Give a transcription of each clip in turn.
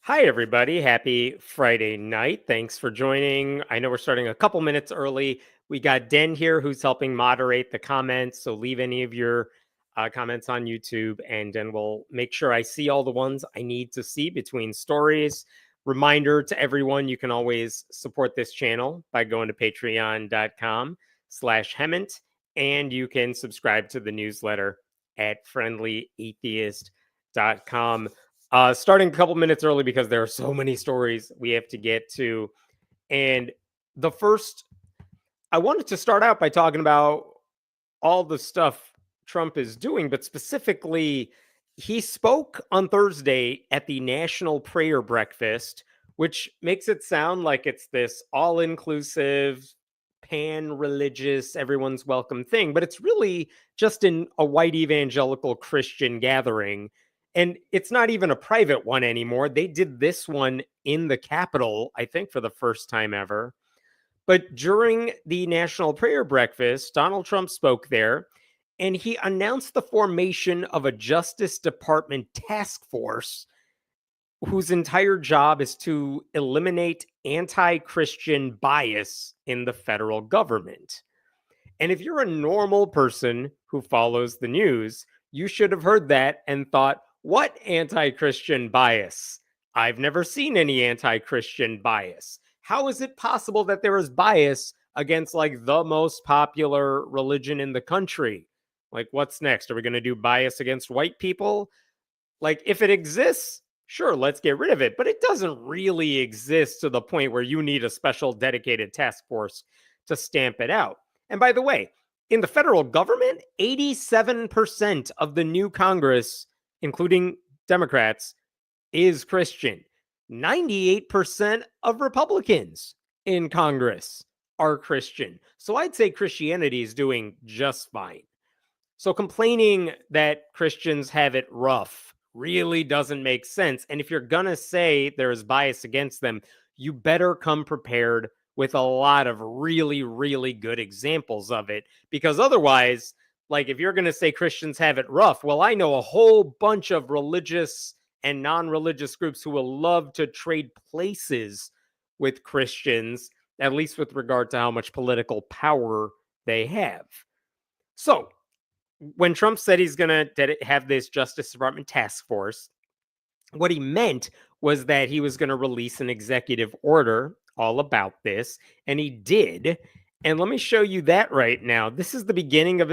Hi, everybody. Happy Friday night. Thanks for joining. I know we're starting a couple minutes early. We got Den here who's helping moderate the comments. So leave any of your comments on YouTube, and then we'll make sure I see all the ones I need to see between stories. Reminder to everyone, you can always support this channel by going to patreon.com/Hemant, and you can subscribe to the newsletter at friendlyatheist.com. Starting a couple minutes early because there are so many stories we have to get to. And the first, I wanted to start out by talking about all the stuff Trump is doing, but specifically, he spoke on Thursday at the National Prayer Breakfast, which makes it sound like it's this all inclusive, pan religious, everyone's welcome thing, but it's really just in a white evangelical Christian gathering. And it's not even a private one anymore. They did this one in the Capitol, I think, for the first time ever. But during the National Prayer Breakfast, Donald Trump spoke there and he announced the formation of a Justice Department task force whose entire job is to eliminate anti-Christian bias in the federal government. And if you're a normal person who follows the news, you should have heard that and thought, what anti-Christian bias? I've never seen any anti-Christian bias. How is it possible that there is bias against like the most popular religion in the country? Like, what's next? Are we going to do bias against white people? Like, if it exists, sure, let's get rid of it. But it doesn't really exist to the point where you need a special dedicated task force to stamp it out. And by the way, in the federal government, 87% of the new Congress, including Democrats, is Christian. 98% of Republicans in Congress are Christian. So I'd say Christianity is doing just fine. So complaining that Christians have it rough really doesn't make sense. And if you're going to say there is bias against them, you better come prepared with a lot of really, really good examples of it. Because otherwise, like if you're going to say Christians have it rough, well, I know a whole bunch of religious and non-religious groups who will love to trade places with Christians, at least with regard to how much political power they have. So when Trump said he's going to have this Justice Department task force, what he meant was that he was going to release an executive order all about this, and he did. And let me show you that right now. This is the beginning of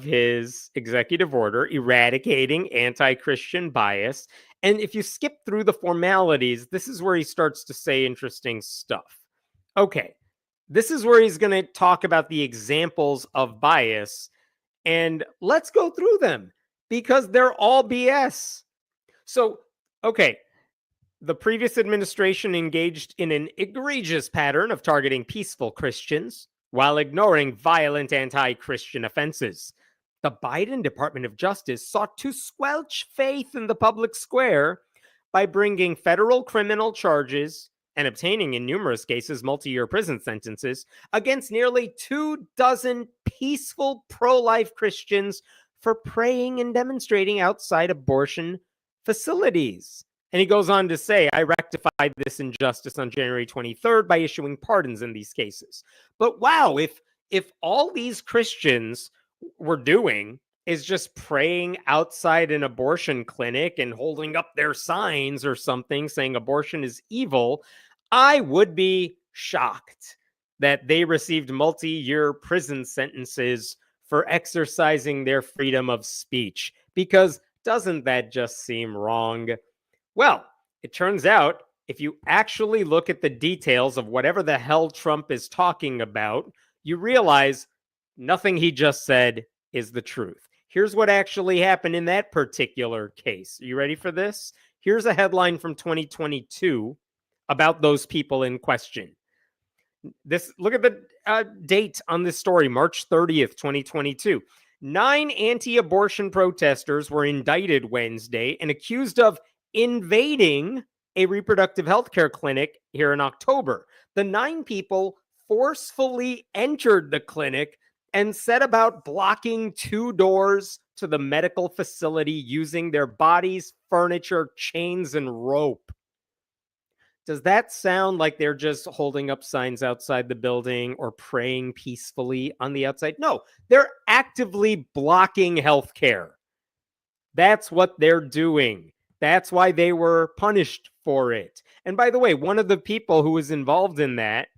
his executive order, eradicating anti-Christian bias. And if you skip through the formalities, this is where he starts to say interesting stuff. Okay, this is where he's going to talk about the examples of bias, and let's go through them because they're all BS. So, okay, the previous administration engaged in an egregious pattern of targeting peaceful Christians while ignoring violent anti-Christian offenses. The Biden Department of Justice sought to squelch faith in the public square by bringing federal criminal charges and obtaining, in numerous cases, multi-year prison sentences against nearly 24 peaceful pro-life Christians for praying and demonstrating outside abortion facilities. And he goes on to say, I rectified this injustice on January 23rd by issuing pardons in these cases. But wow, if all these Christians were doing is just praying outside an abortion clinic and holding up their signs or something saying abortion is evil, I would be shocked that they received multi-year prison sentences for exercising their freedom of speech, because doesn't that just seem wrong? Well, it turns out if you actually look at the details of whatever the hell Trump is talking about, you realize nothing he just said is the truth. Here's what actually happened in that particular case. Are you ready for this? Here's a headline from 2022 about those people in question. Look at the date on this story, March 30th, 2022. 9 anti-abortion protesters were indicted Wednesday and accused of invading a reproductive health care clinic here in October. The 9 people forcefully entered the clinic and set about blocking 2 doors to the medical facility using their bodies, furniture, chains, and rope. Does that sound like they're just holding up signs outside the building or praying peacefully on the outside? No, they're actively blocking healthcare. That's what they're doing. That's why they were punished for it. And by the way, one of the people who was involved in that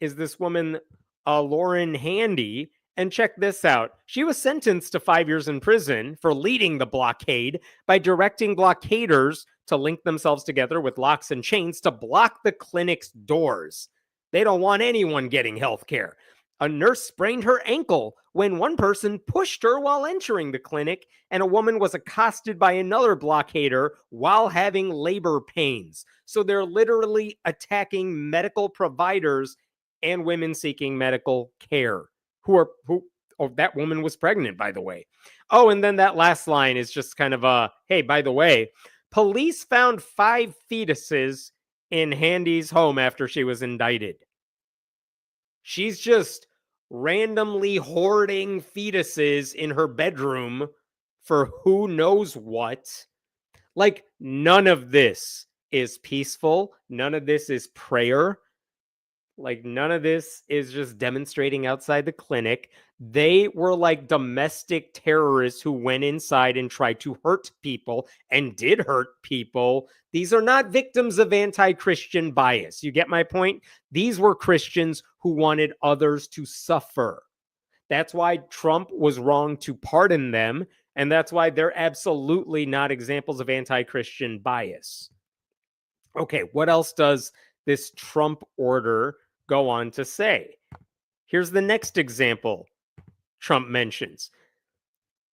is this woman, Lauren Handy. And check this out. She was sentenced to 5 years in prison for leading the blockade by directing blockaders to link themselves together with locks and chains to block the clinic's doors. They don't want anyone getting health care. A nurse sprained her ankle when one person pushed her while entering the clinic, and a woman was accosted by another blockader while having labor pains. So they're literally attacking medical providers and women seeking medical care. That woman was pregnant, by the way. Oh, and then that last line is just kind of hey, by the way, police found 5 fetuses in Handy's home after she was indicted. She's just randomly hoarding fetuses in her bedroom for who knows what. Like, none of this is peaceful. None of this is prayer. Like, none of this is just demonstrating outside the clinic. They were like domestic terrorists who went inside and tried to hurt people and did hurt people. These are not victims of anti-Christian bias. You get my point? These were Christians who wanted others to suffer. That's why Trump was wrong to pardon them. And that's why they're absolutely not examples of anti-Christian bias. Okay, what else does this Trump order go on to say? Here's the next example Trump mentions.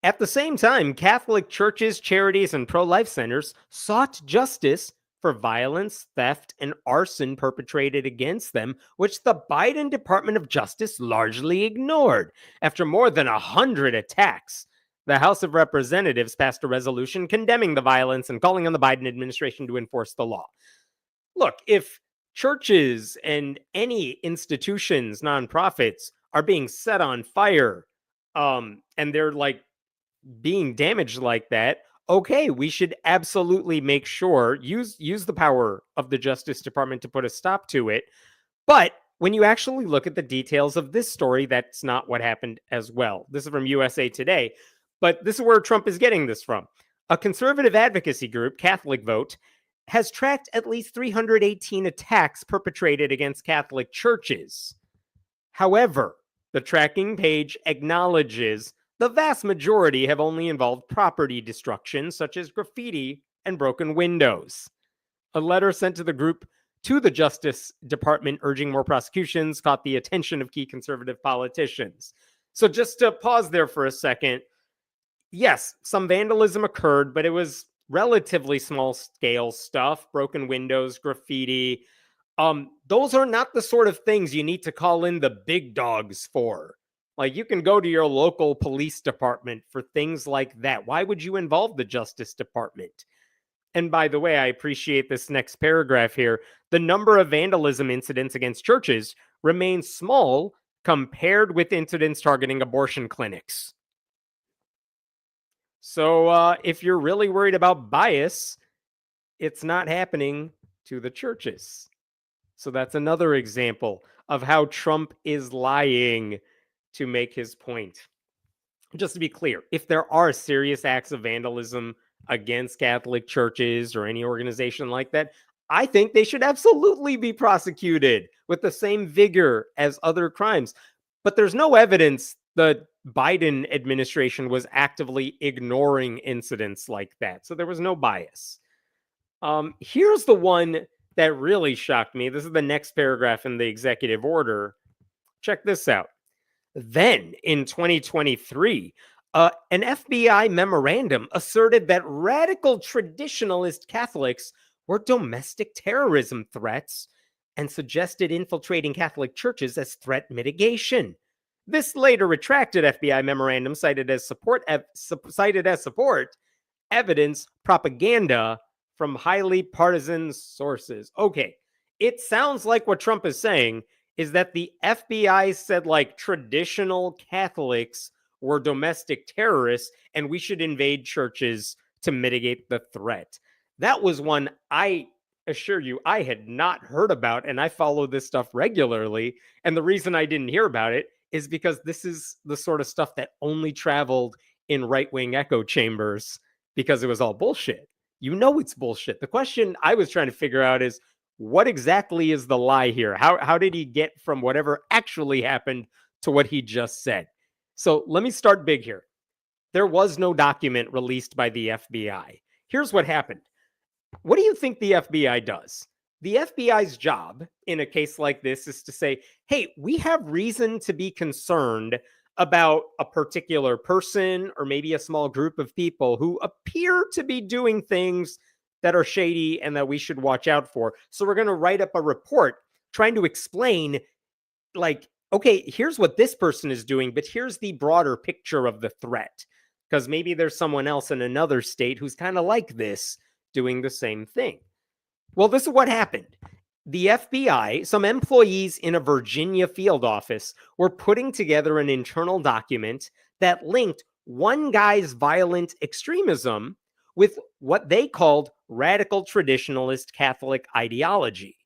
At the same time, Catholic churches, charities, and pro-life centers sought justice for violence, theft, and arson perpetrated against them, which the Biden Department of Justice largely ignored. After more than 100 attacks, the House of Representatives passed a resolution condemning the violence and calling on the Biden administration to enforce the law. Look, if churches and any institutions, nonprofits, are being set on fire, and they're like being damaged like that, okay, we should absolutely make sure, use the power of the Justice Department to put a stop to it. But when you actually look at the details of this story, that's not what happened as well. This is from USA Today, but this is where Trump is getting this from. A conservative advocacy group, Catholic Vote, has tracked at least 318 attacks perpetrated against Catholic churches. However, the tracking page acknowledges the vast majority have only involved property destruction, such as graffiti and broken windows. A letter sent to the group to the Justice Department urging more prosecutions caught the attention of key conservative politicians. So just to pause there for a second, yes, some vandalism occurred, but it was relatively small scale stuff, broken windows, graffiti. Those are not the sort of things you need to call in the big dogs for. Like, you can go to your local police department for things like that. Why would you involve the Justice Department? And by the way, I appreciate this next paragraph here. The number of vandalism incidents against churches remains small compared with incidents targeting abortion clinics. So if you're really worried about bias, it's not happening to the churches. So that's another example of how Trump is lying to make his point. Just to be clear, if there are serious acts of vandalism against Catholic churches or any organization like that, I think they should absolutely be prosecuted with the same vigor as other crimes. But there's no evidence the Biden administration was actively ignoring incidents like that. So there was no bias. Here's the one that really shocked me. This is the next paragraph in the executive order. Check this out. Then, in 2023, an FBI memorandum asserted that radical traditionalist Catholics were domestic terrorism threats and suggested infiltrating Catholic churches as threat mitigation. This later retracted FBI memorandum cited as support evidence propaganda from highly partisan sources. Okay, it sounds like what Trump is saying is that the FBI said like traditional Catholics were domestic terrorists and we should invade churches to mitigate the threat. That was one I assure you I had not heard about, and I follow this stuff regularly. And the reason I didn't hear about it is because this is the sort of stuff that only traveled in right-wing echo chambers because it was all bullshit. You know it's bullshit. The question I was trying to figure out is, what exactly is the lie here? How did he get from whatever actually happened to what he just said? So let me start big here. There was no document released by the FBI. Here's what happened. What do you think the FBI does? The FBI's job in a case like this is to say, hey, we have reason to be concerned about a particular person or maybe a small group of people who appear to be doing things that are shady and that we should watch out for. So we're going to write up a report trying to explain, like, okay, here's what this person is doing, but here's the broader picture of the threat. Because maybe there's someone else in another state who's kind of like this doing the same thing. Well, this is what happened. The FBI, some employees in a Virginia field office, were putting together an internal document that linked one guy's violent extremism with what they called radical traditionalist Catholic ideology.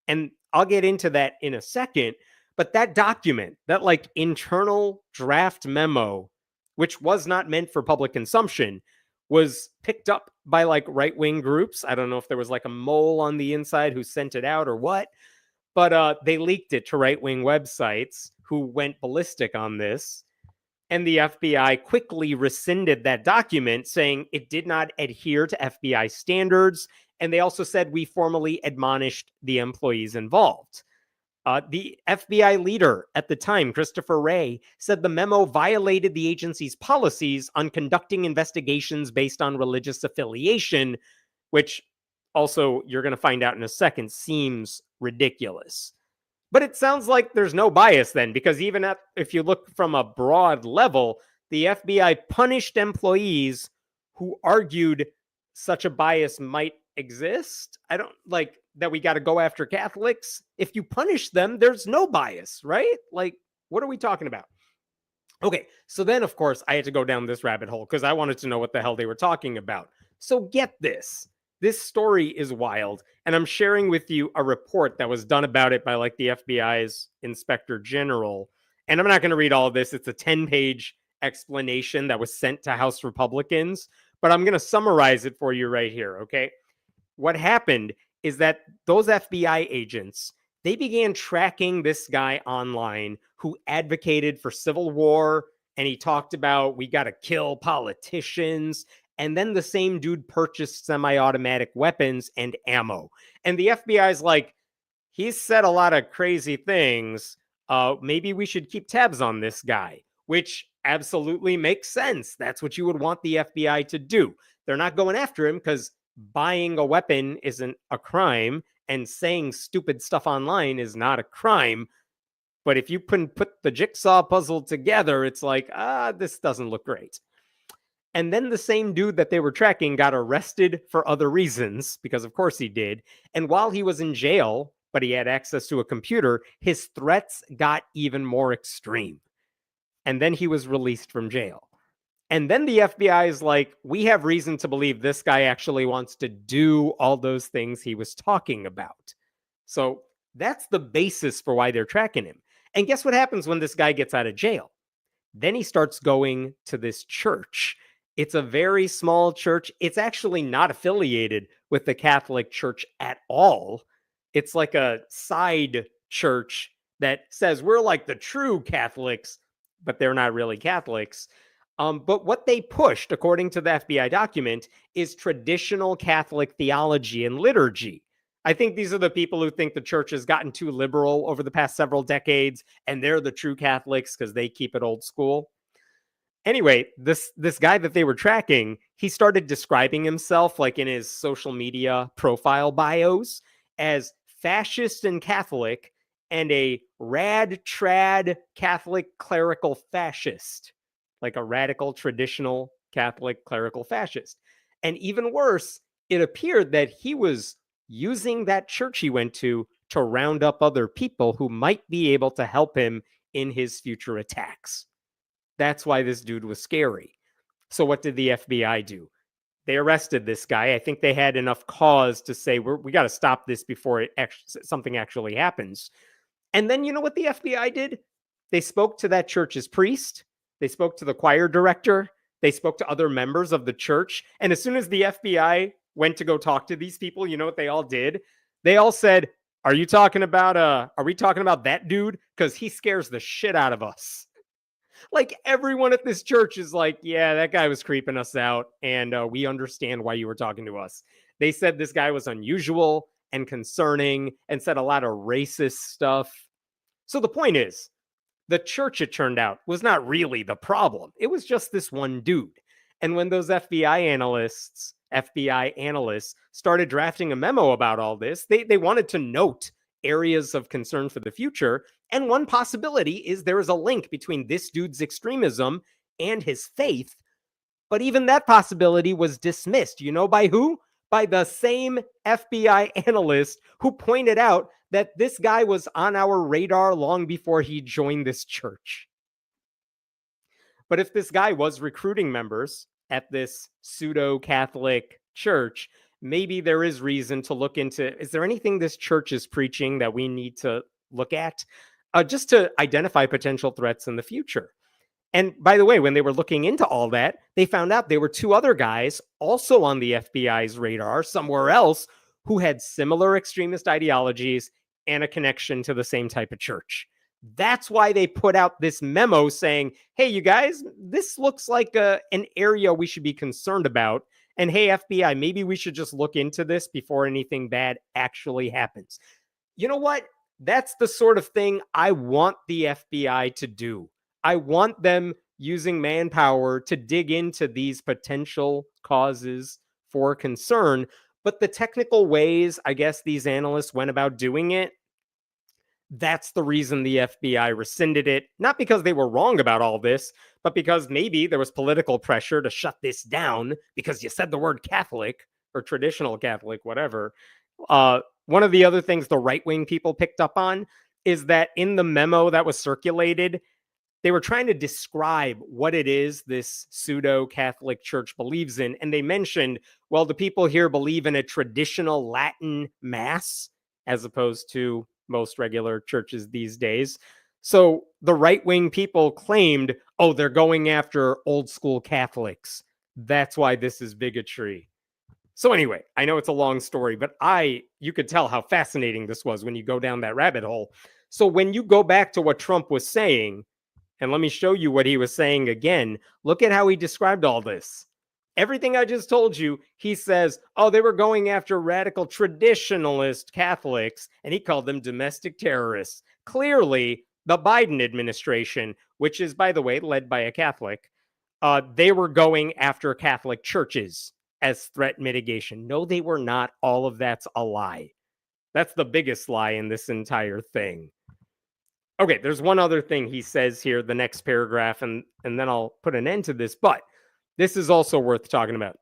And I'll get into that in a second. But that document, that like internal draft memo, which was not meant for public consumption, was picked up by like right-wing groups. I don't know if there was like a mole on the inside who sent it out or what, but they leaked it to right-wing websites who went ballistic on this. And the FBI quickly rescinded that document, saying it did not adhere to FBI standards. And they also said we formally admonished the employees involved. The FBI leader at the time, Christopher Wray, said the memo violated the agency's policies on conducting investigations based on religious affiliation, which also, you're going to find out in a second, seems ridiculous. But it sounds like there's no bias then, because even if you look from a broad level, the FBI punished employees who argued such a bias might exist. I don't like that we got to go after Catholics. If you punish them, there's no bias, right? Like, what are we talking about? Okay, so then, of course, I had to go down this rabbit hole because I wanted to know what the hell they were talking about. So get this. This story is wild, and I'm sharing with you a report that was done about it by like the FBI's Inspector General. And I'm not going to read all of this. It's a 10-page explanation that was sent to House Republicans, but I'm going to summarize it for you right here, okay? What happened is that those FBI agents, they began tracking this guy online who advocated for civil war, and he talked about we got to kill politicians. And then the same dude purchased semi-automatic weapons and ammo. And the FBI's like, he's said a lot of crazy things. Maybe we should keep tabs on this guy, which absolutely makes sense. That's what you would want the FBI to do. They're not going after him because buying a weapon isn't a crime and saying stupid stuff online is not a crime. But if you put the jigsaw puzzle together, it's like, this doesn't look great. And then the same dude that they were tracking got arrested for other reasons, because of course he did. And while he was in jail, but he had access to a computer, his threats got even more extreme. And then he was released from jail. And then the FBI is like, we have reason to believe this guy actually wants to do all those things he was talking about. So that's the basis for why they're tracking him. And guess what happens when this guy gets out of jail? Then he starts going to this church. It's a very small church. It's actually not affiliated with the Catholic Church at all. It's like a side church that says we're like the true Catholics, but they're not really Catholics. But what they pushed, according to the FBI document, is traditional Catholic theology and liturgy. I think these are the people who think the church has gotten too liberal over the past several decades, and they're the true Catholics because they keep it old school. Anyway, this guy that they were tracking, he started describing himself, like in his social media profile bios, as fascist and Catholic and a rad trad Catholic clerical fascist, like a radical traditional Catholic clerical fascist. And even worse, it appeared that he was using that church he went to round up other people who might be able to help him in his future attacks. That's why this dude was scary. So what did the FBI do? They arrested this guy. I think they had enough cause to say, we got to stop this before something actually happens. And then you know what the FBI did? They spoke to that church's priest. They spoke to the choir director. They spoke to other members of the church. And as soon as the FBI went to go talk to these people, you know what they all did? They all said, are we talking about that dude? Because he scares the shit out of us. Like everyone at this church is like, yeah, that guy was creeping us out. And we understand why you were talking to us. They said this guy was unusual and concerning and said a lot of racist stuff. So the point is, the church, it turned out, was not really the problem. It was just this one dude. And when those FBI analysts started drafting a memo about all this, they wanted to note areas of concern for the future. And one possibility is there is a link between this dude's extremism and his faith. But even that possibility was dismissed. You know by who? By the same FBI analyst who pointed out that this guy was on our radar long before he joined this church. But if this guy was recruiting members at this pseudo-Catholic church, maybe there is reason to look into, is there anything this church is preaching that we need to look at just to identify potential threats in the future? And by the way, when they were looking into all that, they found out there were two other guys also on the FBI's radar somewhere else who had similar extremist ideologies and a connection to the same type of church. That's why they put out this memo saying, hey, you guys, this looks like an area we should be concerned about. And hey, FBI, maybe we should just look into this before anything bad actually happens. You know what? That's the sort of thing I want the FBI to do. I want them using manpower to dig into these potential causes for concern. But the technical ways, I guess, these analysts went about doing it, that's the reason the FBI rescinded it. Not because they were wrong about all this, but because maybe there was political pressure to shut this down because you said the word Catholic or traditional Catholic, whatever. One of the other things the right-wing people picked up on is that in the memo that was circulated, they were trying to describe what it is this pseudo-Catholic church believes in. And they mentioned, well, the people here believe in a traditional Latin mass as opposed to most regular churches these days. So the right-wing people claimed, oh, they're going after old school Catholics. That's why this is bigotry. So anyway, I know it's a long story, but you could tell how fascinating this was when you go down that rabbit hole. So when you go back to what Trump was saying, and let me show you what he was saying again, look at how he described all this. Everything I just told you, he says, oh, they were going after radical traditionalist Catholics, and he called them domestic terrorists. Clearly, the Biden administration, which is, by the way, led by a Catholic, they were going after Catholic churches as threat mitigation. No, they were not. All of that's a lie. That's the biggest lie in this entire thing. Okay, there's one other thing he says here, the next paragraph, and then I'll put an end to this, but this is also worth talking about.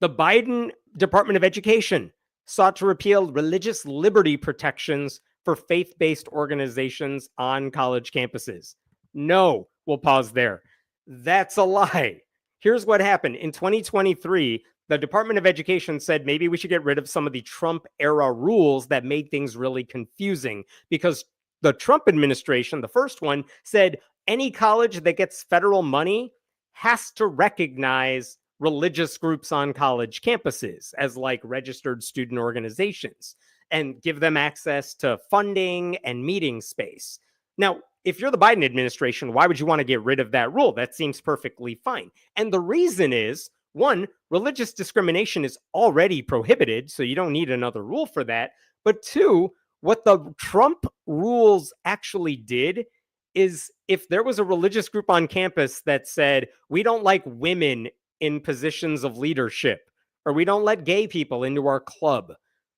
The Biden Department of Education sought to repeal religious liberty protections for faith-based organizations on college campuses. No, we'll pause there. That's a lie. Here's what happened. In 2023, the Department of Education said maybe we should get rid of some of the Trump-era rules that made things really confusing, because the Trump administration, the first one, said any college that gets federal money has to recognize religious groups on college campuses as like registered student organizations and give them access to funding and meeting space. Now, if you're the Biden administration, why would you want to get rid of that rule? That seems perfectly fine. And the reason is, one, religious discrimination is already prohibited, so you don't need another rule for that. But two, what the Trump rules actually did is if there was a religious group on campus that said, we don't like women in positions of leadership, or we don't let gay people into our club,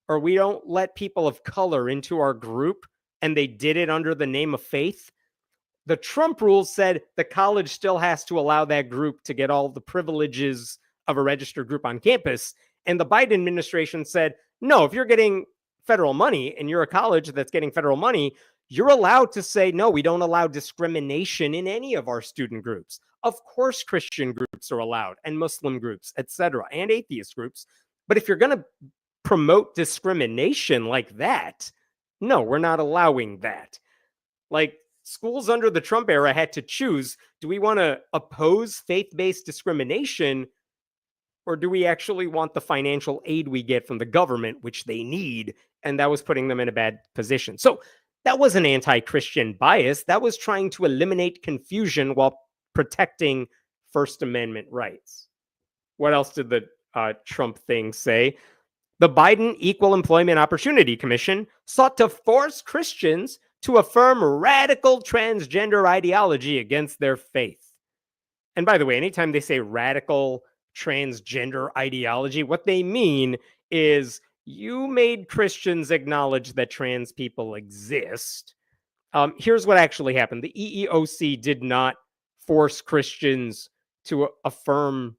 or we don't let people of color into our group, and they did it under the name of faith, the Trump rules said the college still has to allow that group to get all the privileges of a registered group on campus. And the Biden administration said, no, if you're getting federal money and you're a college that's getting federal money, You're allowed to say, no, we don't allow discrimination in any of our student groups. Of course, Christian groups are allowed, and Muslim groups, etc., and atheist groups. But if you're going to promote discrimination like that, no, we're not allowing that. Like, schools under the Trump era had to choose, do we want to oppose faith-based discrimination, or do we actually want the financial aid we get from the government, which they need? And that was putting them in a bad position. So that wasn't anti-Christian bias. That was trying to eliminate confusion while protecting First Amendment rights. What else did the Trump thing say? The Biden Equal Employment Opportunity Commission sought to force Christians to affirm radical transgender ideology against their faith. And by the way, anytime they say radical transgender ideology, what they mean is you made Christians acknowledge that trans people exist. Here's what actually happened. The EEOC did not force Christians to affirm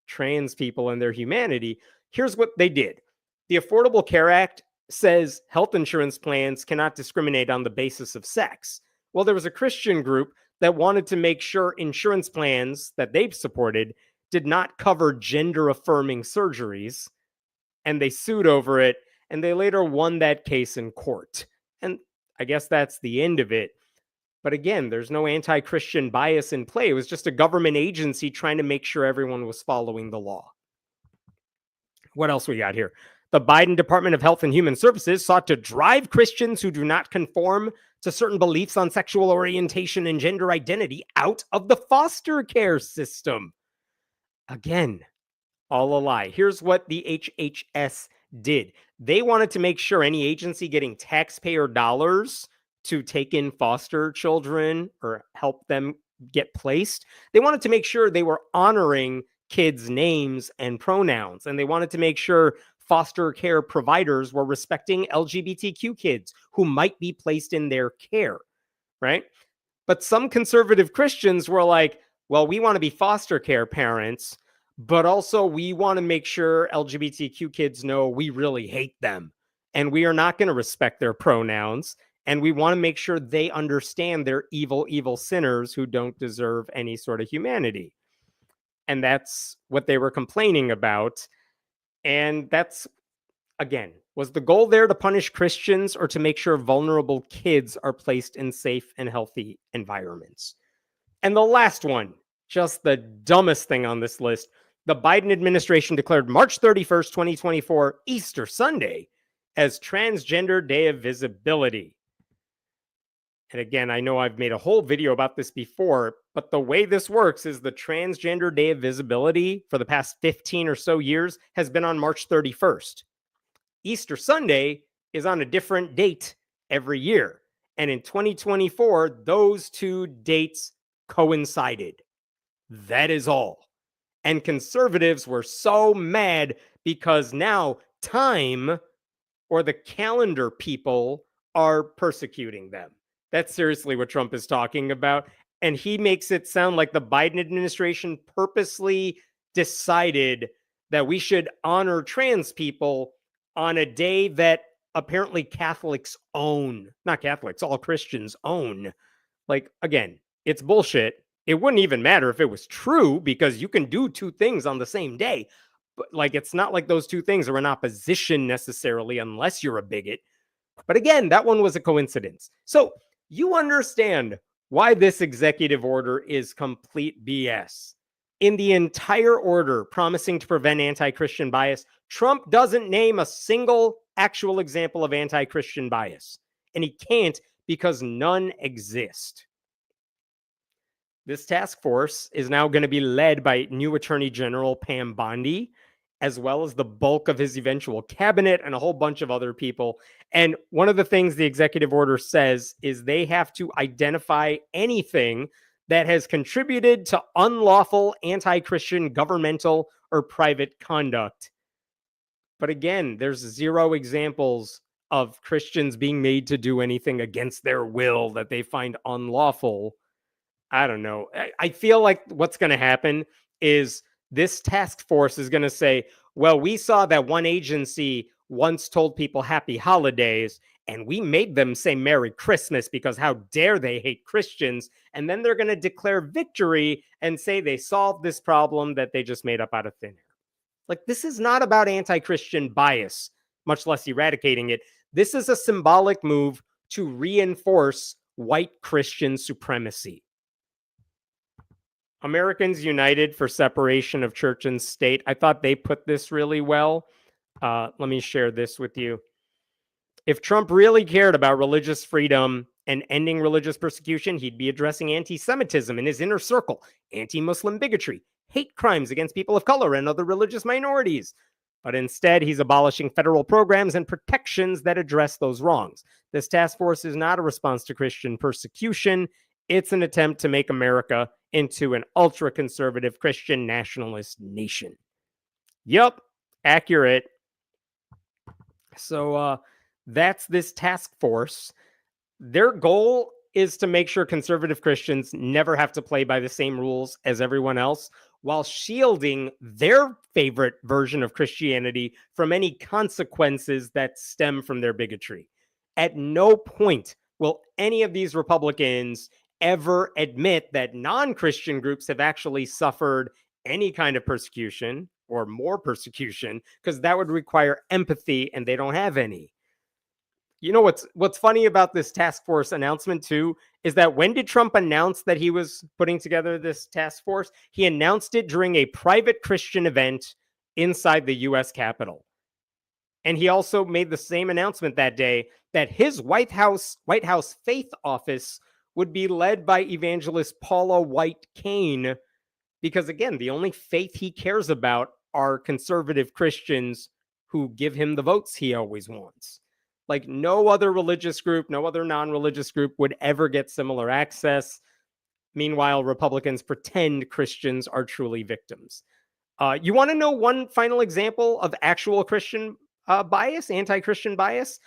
trans people and their humanity. Here's what they did. The Affordable Care Act says health insurance plans cannot discriminate on the basis of sex. Well, there was a Christian group that wanted to make sure insurance plans that they've supported did not cover gender-affirming surgeries, and they sued over it, and they later won that case in court. And I guess that's the end of it. But again, there's no anti-Christian bias in play. It was just a government agency trying to make sure everyone was following the law. What else we got here? The Biden Department of Health and Human Services sought to drive Christians who do not conform to certain beliefs on sexual orientation and gender identity out of the foster care system. Again, all a lie. Here's what the HHS did. They wanted to make sure any agency getting taxpayer dollars to take in foster children or help them get placed, they wanted to make sure they were honoring kids' names and pronouns. And they wanted to make sure foster care providers were respecting LGBTQ kids who might be placed in their care, right? But some conservative Christians were like, well, we want to be foster care parents, but also we want to make sure LGBTQ kids know we really hate them and we are not going to respect their pronouns. And we want to make sure they understand they're evil, evil sinners who don't deserve any sort of humanity. And that's what they were complaining about. And that's, again, was the goal there to punish Christians or to make sure vulnerable kids are placed in safe and healthy environments? And the last one, just the dumbest thing on this list, the Biden administration declared March 31st, 2024, Easter Sunday, as Transgender Day of Visibility. And again, I know I've made a whole video about this before, but the way this works is the Transgender Day of Visibility for the past 15 or so years has been on March 31st. Easter Sunday is on a different date every year. And in 2024, those two dates coincided. That is all. And conservatives were so mad because now Time or the calendar people are persecuting them. That's seriously what Trump is talking about. And he makes it sound like the Biden administration purposely decided that we should honor trans people on a day that apparently Catholics own. Not Catholics, all Christians own. Like, again, it's bullshit. It wouldn't even matter if it was true because you can do two things on the same day. But like, it's not like those two things are in opposition necessarily unless you're a bigot. But again, that one was a coincidence. So you understand why this executive order is complete BS. In the entire order promising to prevent anti-Christian bias, Trump doesn't name a single actual example of anti-Christian bias. And he can't because none exist. This task force is now going to be led by new Attorney General Pam Bondi, as well as the bulk of his eventual cabinet and a whole bunch of other people. And one of the things the executive order says is they have to identify anything that has contributed to unlawful anti-Christian governmental or private conduct. But again, there's zero examples of Christians being made to do anything against their will that they find unlawful. I don't know. I feel like what's going to happen is this task force is going to say, well, we saw that one agency once told people happy holidays, and we made them say Merry Christmas because how dare they hate Christians. And then they're going to declare victory and say they solved this problem that they just made up out of thin air. Like, this is not about anti-Christian bias, much less eradicating it. This is a symbolic move to reinforce white Christian supremacy. Americans United for Separation of Church and State. I thought they put this really well. Let me share this with you. If Trump really cared about religious freedom and ending religious persecution, he'd be addressing anti-Semitism in his inner circle, anti-Muslim bigotry, hate crimes against people of color and other religious minorities. But instead, he's abolishing federal programs and protections that address those wrongs. This task force is not a response to Christian persecution. It's an attempt to make America into an ultra-conservative Christian nationalist nation. Yup, accurate. So that's this task force. Their goal is to make sure conservative Christians never have to play by the same rules as everyone else, while shielding their favorite version of Christianity from any consequences that stem from their bigotry. At no point will any of these Republicans ever admit that non-Christian groups have actually suffered any kind of persecution or more persecution, because that would require empathy, and they don't have any. You know what's funny about this task force announcement too is that when did Trump announce that he was putting together this task force? He announced it during a private Christian event inside the US Capitol. And he also made the same announcement that day that his White House faith office would be led by evangelist Paula White Cain, because again, the only faith he cares about are conservative Christians who give him the votes he always wants. Like, no other religious group, no other non-religious group would ever get similar access. Meanwhile, Republicans pretend Christians are truly victims. You want to know one final example of actual Christian bias, anti-Christian bias?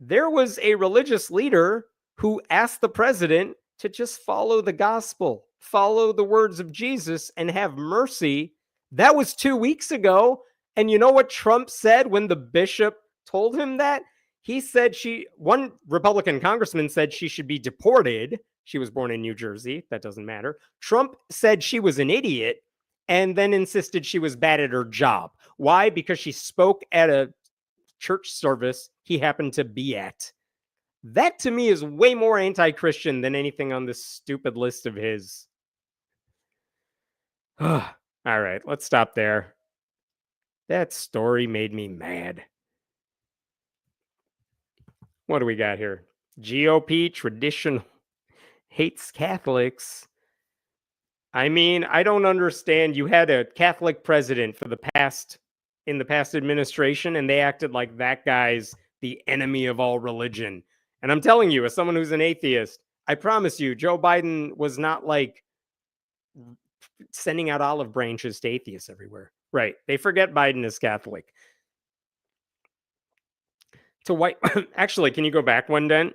There was a religious leader who asked the president to just follow the gospel, follow the words of Jesus, and have mercy. That was 2 weeks ago. And you know what Trump said when the bishop told him that? He said one Republican congressman said she should be deported. She was born in New Jersey. That doesn't matter. Trump said she was an idiot and then insisted she was bad at her job. Why? Because she spoke at a church service he happened to be at. That to me is way more anti-Christian than anything on this stupid list of his. All right, let's stop there. That story made me mad. What do we got here? GOP traditional hates Catholics. I mean, I don't understand. You had a Catholic president in the past administration, and they acted like that guy's the enemy of all religion. And I'm telling you, as someone who's an atheist, I promise you, Joe Biden was not like sending out olive branches to atheists everywhere. Right. They forget Biden is Catholic. To white, actually, can you go back one, Den?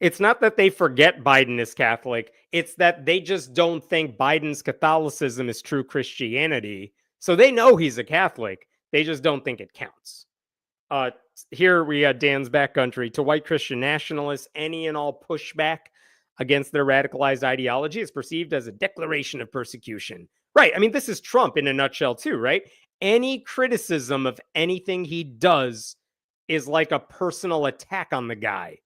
It's not that they forget Biden is Catholic. It's that they just don't think Biden's Catholicism is true Christianity. So they know he's a Catholic. They just don't think it counts. Here we got Dan's backcountry. To white Christian nationalists, any and all pushback against their radicalized ideology is perceived as a declaration of persecution. Right. I mean, this is Trump in a nutshell too, right? Any criticism of anything he does is like a personal attack on the guy.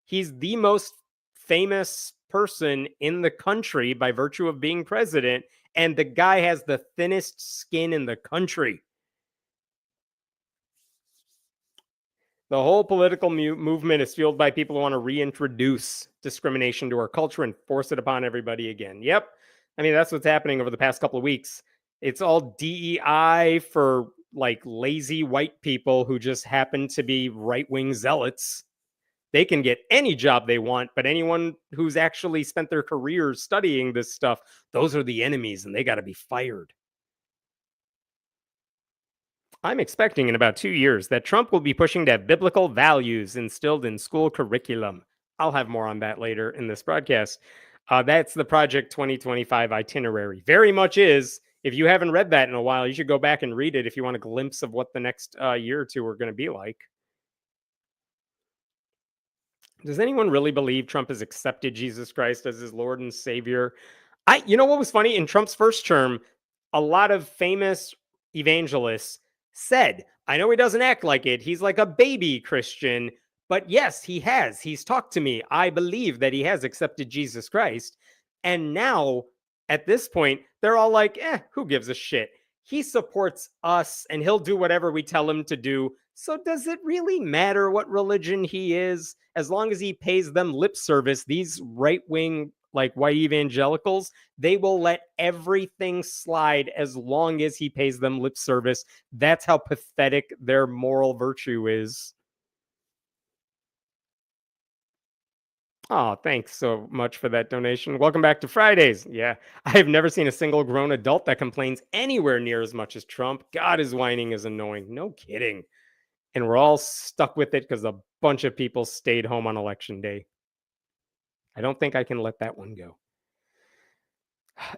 He's the most famous person in the country by virtue of being president, and the guy has the thinnest skin in the country. The whole political movement is fueled by people who want to reintroduce discrimination to our culture and force it upon everybody again. Yep. I mean, that's what's happening over the past couple of weeks. It's all DEI for like lazy white people who just happen to be right-wing zealots. They can get any job they want, but anyone who's actually spent their careers studying this stuff, those are the enemies and they got to be fired. I'm expecting in about 2 years that Trump will be pushing to have biblical values instilled in school curriculum. I'll have more on that later in this broadcast. That's the Project 2025 itinerary. Very much is. If you haven't read that in a while, you should go back and read it if you want a glimpse of what the next year or two are going to be like. Does anyone really believe Trump has accepted Jesus Christ as his Lord and Savior? You know what was funny? In Trump's first term, a lot of famous evangelists said, I know he doesn't act like it. He's like a baby Christian, but yes, he has. He's talked to me. I believe that he has accepted Jesus Christ. And now, at this point, they're all like, who gives a shit? He supports us and he'll do whatever we tell him to do. So does it really matter what religion he is? As long as he pays them lip service, these right-wing, like white evangelicals, they will let everything slide as long as he pays them lip service. That's how pathetic their moral virtue is. Oh, thanks so much for that donation. Welcome back to Fridays. Yeah, I have never seen a single grown adult that complains anywhere near as much as Trump. God, his whining is annoying. No kidding. And we're all stuck with it because a bunch of people stayed home on election day. I don't think I can let that one go.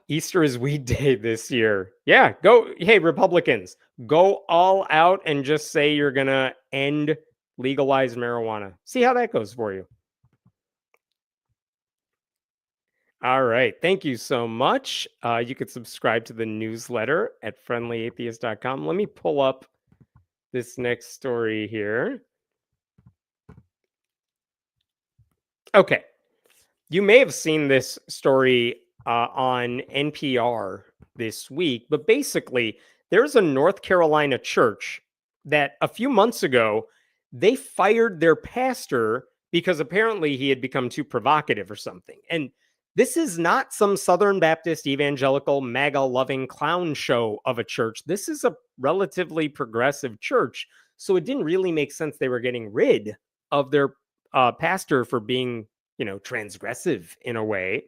Easter is weed day this year. Yeah, go. Hey, Republicans, go all out and just say you're going to end legalized marijuana. See how that goes for you. All right. Thank you so much. You could subscribe to the newsletter at friendlyatheist.com. Let me pull up this next story here. Okay. You may have seen this story on NPR this week, but basically, there's a North Carolina church that a few months ago, they fired their pastor because apparently he had become too provocative or something. And this is not some Southern Baptist evangelical MAGA-loving clown show of a church. This is a relatively progressive church. So it didn't really make sense they were getting rid of their pastor for being, transgressive in a way.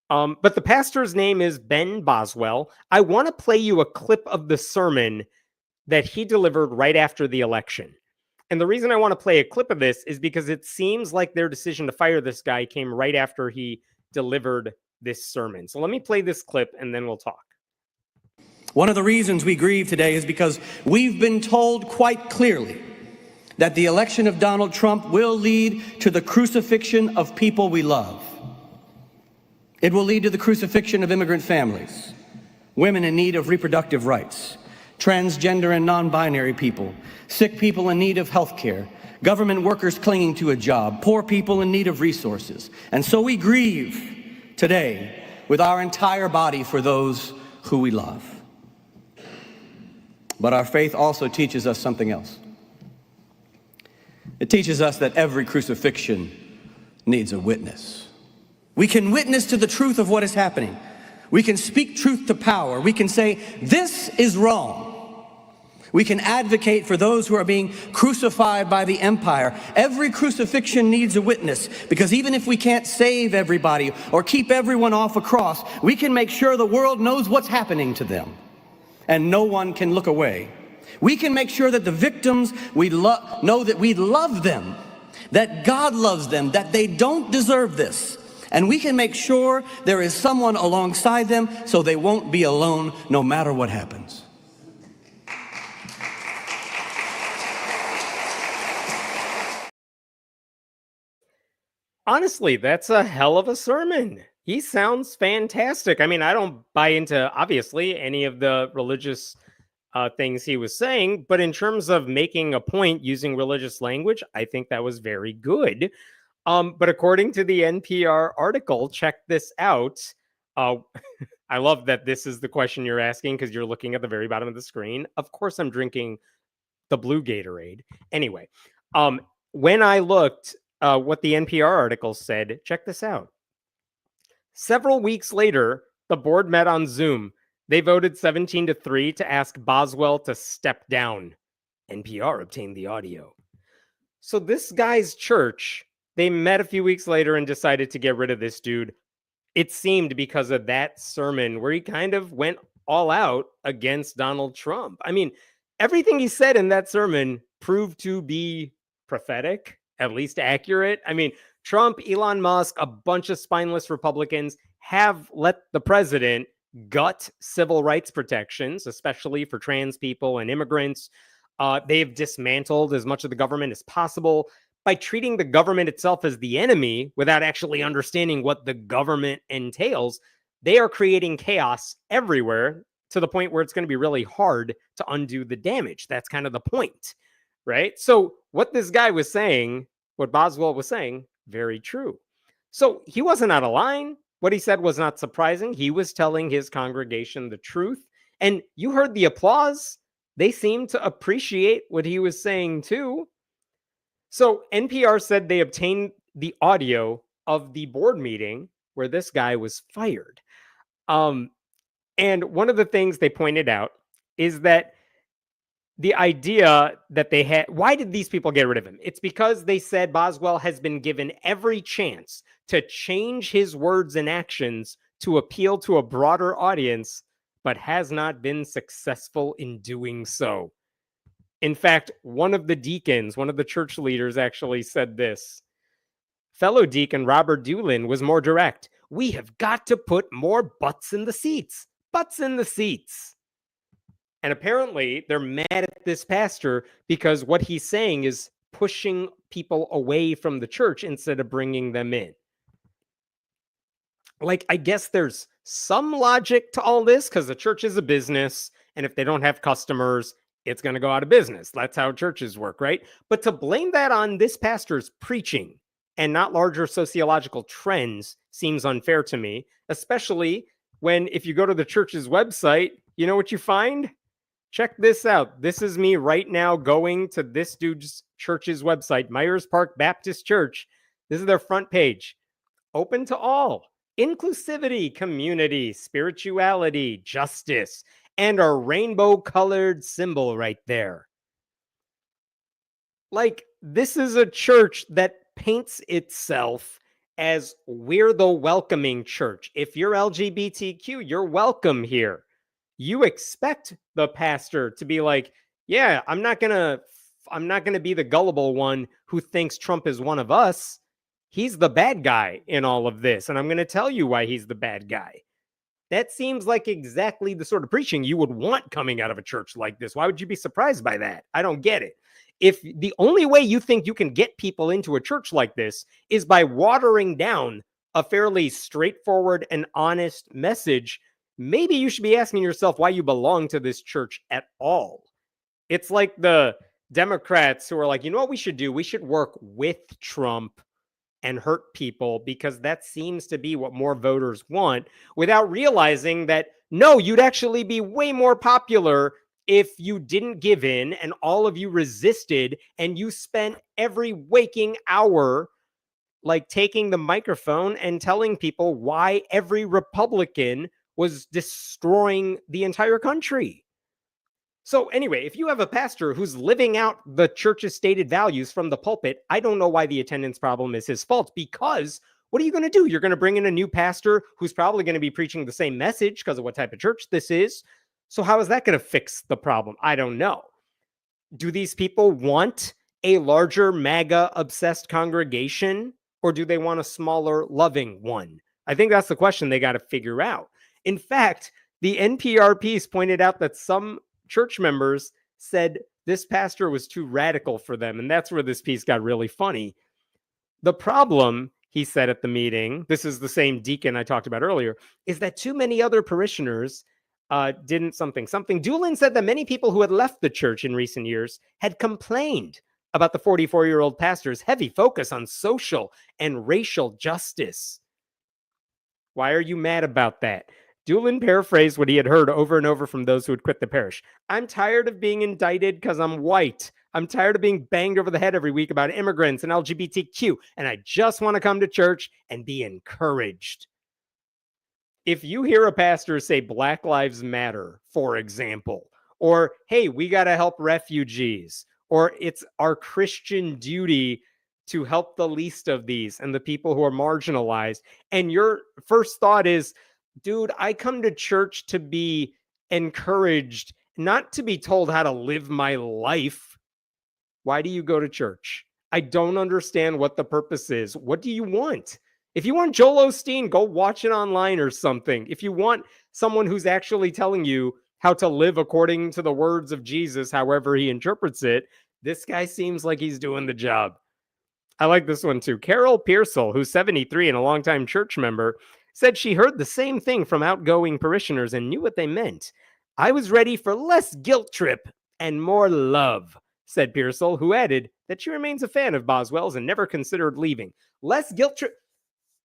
But the pastor's name is Ben Boswell. I want to play you a clip of the sermon that he delivered right after the election. And the reason I want to play a clip of this is because it seems like their decision to fire this guy came right after he delivered this sermon. So let me play this clip and then we'll talk. One of the reasons we grieve today is because we've been told quite clearly that the election of Donald Trump will lead to the crucifixion of people we love. It will lead to the crucifixion of immigrant families, women in need of reproductive rights, transgender and non-binary people, sick people in need of health care, government workers clinging to a job, poor people in need of resources. And so we grieve today with our entire body for those who we love. But our faith also teaches us something else. It teaches us that every crucifixion needs a witness. We can witness to the truth of what is happening. We can speak truth to power. We can say, this is wrong. We can advocate for those who are being crucified by the empire. Every crucifixion needs a witness, because even if we can't save everybody or keep everyone off a cross, we can make sure the world knows what's happening to them, and no one can look away. We can make sure that the victims know that we love them, that God loves them, that they don't deserve this. And we can make sure there is someone alongside them so they won't be alone no matter what happens. Honestly, that's a hell of a sermon. He sounds fantastic. I mean, I don't buy into, obviously, any of the religious things he was saying, but in terms of making a point using religious language, I think that was very good. But according to the NPR article, check this out. I love that this is the question you're asking because you're looking at the very bottom of the screen. Of course, I'm drinking the blue Gatorade. Anyway, when I looked what the NPR article said, check this out. Several weeks later, the board met on Zoom. They voted 17-3 to ask Boswell to step down. NPR obtained the audio. So this guy's church, they met a few weeks later and decided to get rid of this dude. It seemed because of that sermon where he kind of went all out against Donald Trump. I mean, everything he said in that sermon proved to be prophetic, at least accurate. I mean, Trump, Elon Musk, a bunch of spineless Republicans have let the president gut civil rights protections, especially for trans people and immigrants. They've dismantled as much of the government as possible. by treating the government itself as the enemy without actually understanding what the government entails, they are creating chaos everywhere to the point where it's going to be really hard to undo the damage. That's kind of the point, right? So what this guy was saying, what Boswell was saying, very true. So he wasn't out of line. What he said was not surprising. He was telling his congregation the truth. And you heard the applause. They seemed to appreciate what he was saying too. So NPR said they obtained the audio of the board meeting where this guy was fired. And one of the things they pointed out is that the idea that they had, why did these people get rid of him? It's because they said Boswell has been given every chance to change his words and actions to appeal to a broader audience, but has not been successful in doing so. In fact, one of the deacons, one of the church leaders actually said this. Fellow deacon Robert Doolin was more direct. We have got to put more butts in the seats. Butts in the seats. And apparently they're mad at this pastor because what he's saying is pushing people away from the church instead of bringing them in. Like, I guess there's some logic to all this because the church is a business. And if they don't have customers, it's going to go out of business. That's how churches work, right? But to blame that on this pastor's preaching and not larger sociological trends seems unfair to me, especially when if you go to the church's website, you know what you find? Check this out. This is me right now going to this dude's church's website, Myers Park Baptist Church. This is their front page. Open to all. Inclusivity, community, spirituality, justice, and a rainbow-colored symbol right there. Like, this is a church that paints itself as we're the welcoming church. If you're LGBTQ, you're welcome here. You expect the pastor to be like, yeah, I'm not going to be the gullible one who thinks Trump is one of us. He's the bad guy in all of this, and I'm going to tell you why he's the bad guy. That seems like exactly the sort of preaching you would want coming out of a church like this. Why would you be surprised by that? I don't get it. If the only way you think you can get people into a church like this is by watering down a fairly straightforward and honest message, maybe you should be asking yourself why you belong to this church at all. It's like the Democrats who are like, you know what we should do? We should work with Trump and hurt people because that seems to be what more voters want, without realizing that, no, you'd actually be way more popular if you didn't give in and all of you resisted and you spent every waking hour like taking the microphone and telling people why every Republican was destroying the entire country. So anyway, if you have a pastor who's living out the church's stated values from the pulpit, I don't know why the attendance problem is his fault, because what are you going to do? You're going to bring in a new pastor who's probably going to be preaching the same message because of what type of church this is. So how is that going to fix the problem? I don't know. Do these people want a larger MAGA-obsessed congregation, or do they want a smaller, loving one? I think that's the question they got to figure out. In fact, the NPR piece pointed out that some church members said this pastor was too radical for them, and that's where this piece got really funny. The problem, he said at the meeting, this is the same deacon I talked about earlier, is that too many other parishioners didn't something. Doolin said that many people who had left the church in recent years had complained about the 44-year-old pastor's heavy focus on social and racial justice. Why are you mad about that? Doolin paraphrased what he had heard over and over from those who had quit the parish. I'm tired of being indicted because I'm white. I'm tired of being banged over the head every week about immigrants and LGBTQ, and I just want to come to church and be encouraged. If you hear a pastor say Black Lives Matter, for example, or, hey, we got to help refugees, or it's our Christian duty to help the least of these and the people who are marginalized, and your first thought is, dude, I come to church to be encouraged, not to be told how to live my life. Why do you go to church? I don't understand what the purpose is. What do you want? If you want Joel Osteen, go watch it online or something. If you want someone who's actually telling you how to live according to the words of Jesus, however he interprets it, this guy seems like he's doing the job. I like this one too. Carol Pearsall, who's 73 and a longtime church member, said she heard the same thing from outgoing parishioners and knew what they meant. I was ready for less guilt trip and more love, said Pearsall, who added that she remains a fan of Boswell's and never considered leaving. Less guilt trip.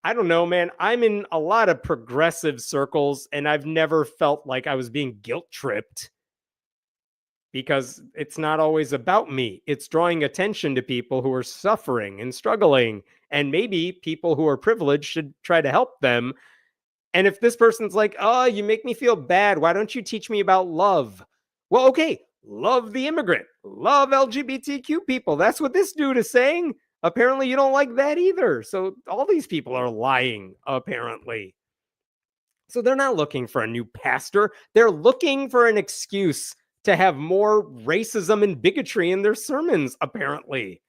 I don't know, man. I'm in a lot of progressive circles and I've never felt like I was being guilt tripped, because it's not always about me. It's drawing attention to people who are suffering and struggling, and maybe people who are privileged should try to help them. And if this person's like, oh, you make me feel bad, why don't you teach me about love? Well, okay, love the immigrant, love LGBTQ people. That's what this dude is saying. Apparently, you don't like that either. So all these people are lying, apparently. So they're not looking for a new pastor. They're looking for an excuse to have more racism and bigotry in their sermons, apparently.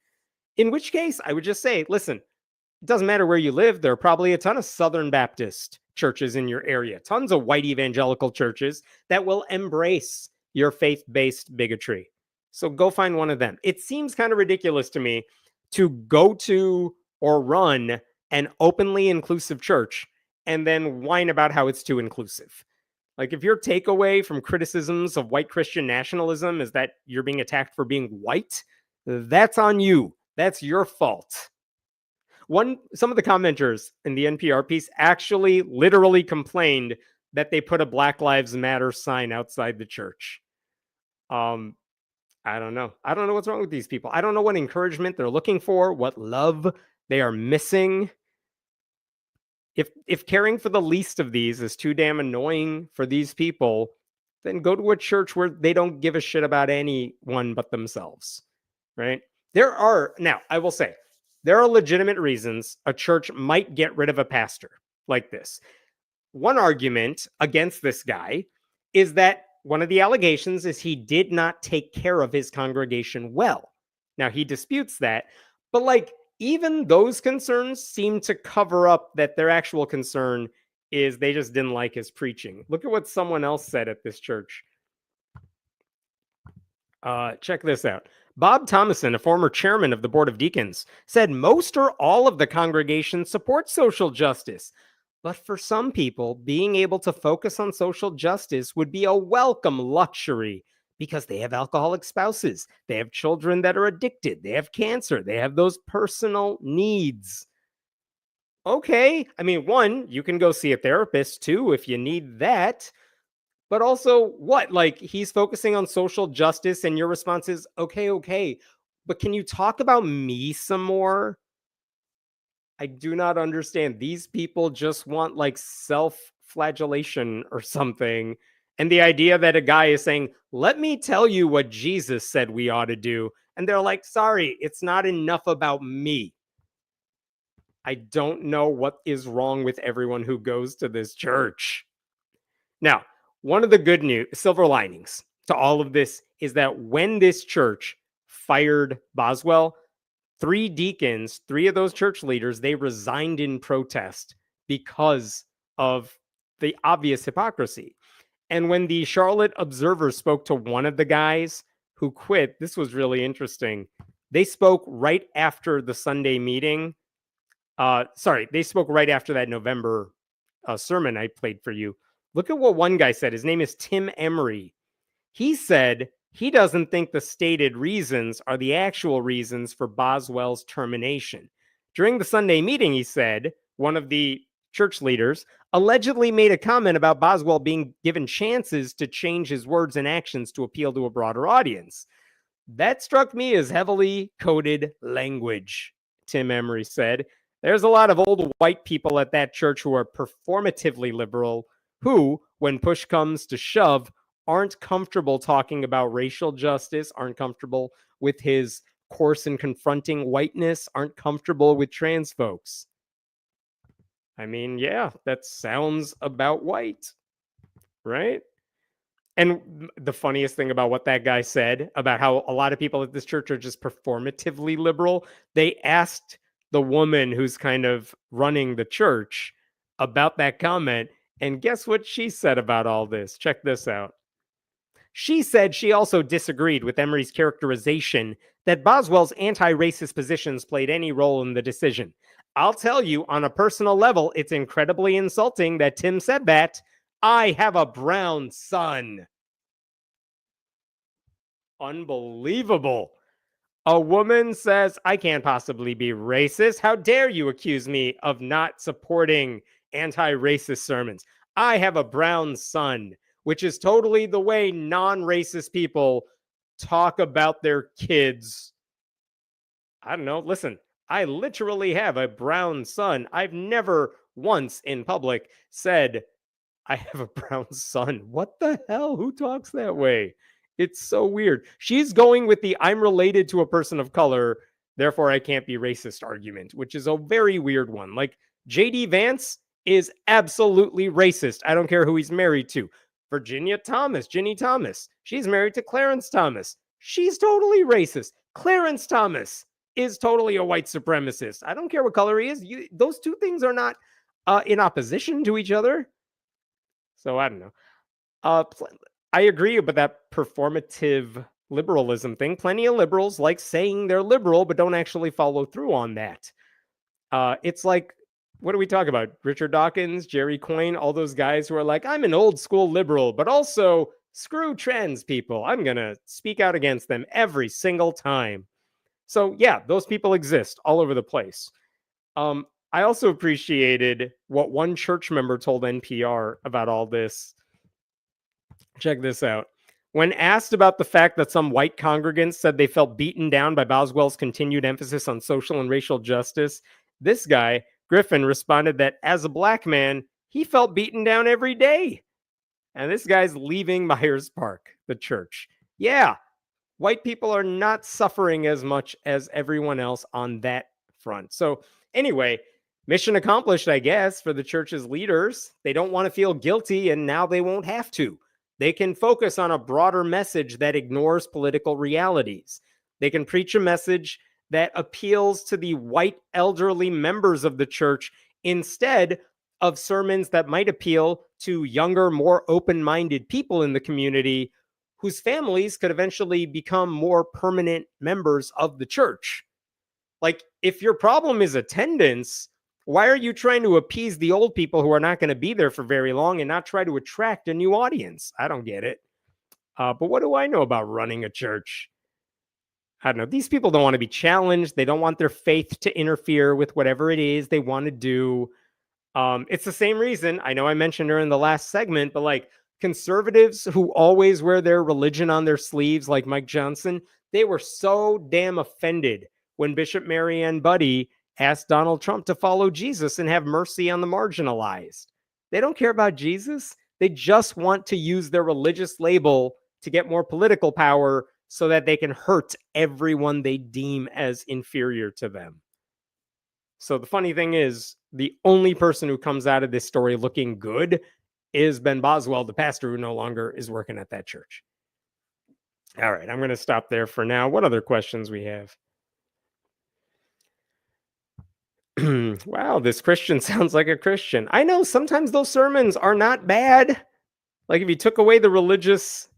In which case, I would just say, listen, it doesn't matter where you live. There are probably a ton of Southern Baptist churches in your area, tons of white evangelical churches that will embrace your faith-based bigotry. So go find one of them. It seems kind of ridiculous to me to go to or run an openly inclusive church and then whine about how it's too inclusive. Like, if your takeaway from criticisms of white Christian nationalism is that you're being attacked for being white, that's on you. That's your fault. Some of the commenters in the NPR piece actually literally complained that they put a Black Lives Matter sign outside the church. I don't know. I don't know what's wrong with these people. I don't know what encouragement they're looking for, what love they are missing. If caring for the least of these is too damn annoying for these people, then go to a church where they don't give a shit about anyone but themselves, right? Now, I will say, there are legitimate reasons a church might get rid of a pastor like this. One argument against this guy is that one of the allegations is he did not take care of his congregation well. Now, he disputes that, but like, even those concerns seem to cover up that their actual concern is they just didn't like his preaching. Look at what someone else said at this church. Check this out. Bob Thomason, a former chairman of the Board of Deacons, said most or all of the congregation support social justice. But for some people, being able to focus on social justice would be a welcome luxury because they have alcoholic spouses, they have children that are addicted, they have cancer, they have those personal needs. Okay, I mean, one, you can go see a therapist too if you need that. But also, what? Like, he's focusing on social justice, and your response is, okay, but can you talk about me some more? I do not understand. These people just want like self-flagellation or something. And the idea that a guy is saying, let me tell you what Jesus said we ought to do. And they're like, sorry, it's not enough about me. I don't know what is wrong with everyone who goes to this church. Now, one of the good news, silver linings to all of this is that when this church fired Boswell, three deacons, three of those church leaders, they resigned in protest because of the obvious hypocrisy. And when the Charlotte Observer spoke to one of the guys who quit, this was really interesting. They spoke right after the Sunday meeting. They spoke right after that November sermon I played for you. Look at what one guy said. His name is Tim Emery. He said he doesn't think the stated reasons are the actual reasons for Boswell's termination. During the Sunday meeting, he said, one of the church leaders allegedly made a comment about Boswell being given chances to change his words and actions to appeal to a broader audience. That struck me as heavily coded language, Tim Emery said. There's a lot of old white people at that church who are performatively liberal, who, when push comes to shove, aren't comfortable talking about racial justice, aren't comfortable with his course in confronting whiteness, aren't comfortable with trans folks. I mean, yeah, that sounds about white, right? And the funniest thing about what that guy said about how a lot of people at this church are just performatively liberal, they asked the woman who's kind of running the church about that comment, and guess what she said about all this? Check this out. She said she also disagreed with Emery's characterization that Boswell's anti-racist positions played any role in the decision. I'll tell you, on a personal level, it's incredibly insulting that Tim said that. I have a brown son. Unbelievable. A woman says, I can't possibly be racist. How dare you accuse me of not supporting anti-racist sermons? I have a brown son, which is totally the way non-racist people talk about their kids. I don't know. Listen, I literally have a brown son. I've never once in public said, I have a brown son. What the hell? Who talks that way? It's so weird. She's going with the I'm related to a person of color, therefore I can't be racist argument, which is a very weird one. Like, JD Vance is absolutely racist. I don't care who he's married to. Ginny Thomas, she's married to Clarence Thomas. She's totally racist. Clarence Thomas is totally a white supremacist. I don't care what color he is. Those two things are not in opposition to each other. So I don't know. I agree about that performative liberalism thing. Plenty of liberals like saying they're liberal, but don't actually follow through on that. It's like, what do we talk about? Richard Dawkins, Jerry Coyne, all those guys who are like, I'm an old school liberal, but also screw trans people. I'm going to speak out against them every single time. So yeah, those people exist all over the place. I also appreciated what one church member told NPR about all this. Check this out. When asked about the fact that some white congregants said they felt beaten down by Boswell's continued emphasis on social and racial justice, this guy, Griffin, responded that as a black man, he felt beaten down every day. And this guy's leaving Myers Park, the church. Yeah, white people are not suffering as much as everyone else on that front. So anyway, mission accomplished, I guess, for the church's leaders. They don't want to feel guilty, and now they won't have to. They can focus on a broader message that ignores political realities. They can preach a message that appeals to the white elderly members of the church instead of sermons that might appeal to younger, more open-minded people in the community whose families could eventually become more permanent members of the church. Like, if your problem is attendance, why are you trying to appease the old people who are not going to be there for very long and not try to attract a new audience? I don't get it. But what do I know about running a church? I don't know. These people don't want to be challenged. They don't want their faith to interfere with whatever it is they want to do. It's the same reason. I know I mentioned her in the last segment, but like conservatives who always wear their religion on their sleeves, like Mike Johnson, they were so damn offended when Bishop Marianne Buddy asked Donald Trump to follow Jesus and have mercy on the marginalized. They don't care about Jesus. They just want to use their religious label to get more political power so that they can hurt everyone they deem as inferior to them. So the funny thing is, the only person who comes out of this story looking good is Ben Boswell, the pastor who no longer is working at that church. All right, I'm going to stop there for now. What other questions we have? Wow, this Christian sounds like a Christian. I know sometimes those sermons are not bad. Like if you took away the religious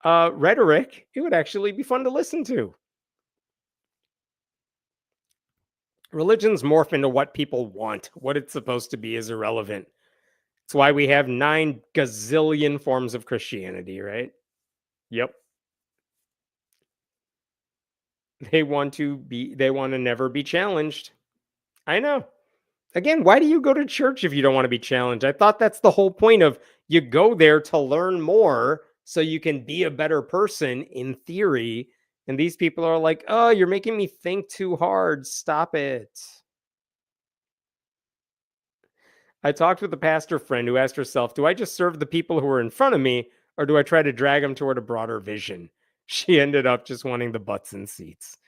rhetoric, it would actually be fun to listen to. Religions morph into what people want. What it's supposed to be is irrelevant. It's why we have 9 gazillion forms of Christianity, right? Yep. They want to never be challenged. I know. Again, why do you go to church if you don't want to be challenged? I thought that's the whole point of you go there to learn more so you can be a better person in theory. And these people are like, oh, you're making me think too hard. Stop it. I talked with a pastor friend who asked herself, do I just serve the people who are in front of me or do I try to drag them toward a broader vision? She ended up just wanting the butts and seats.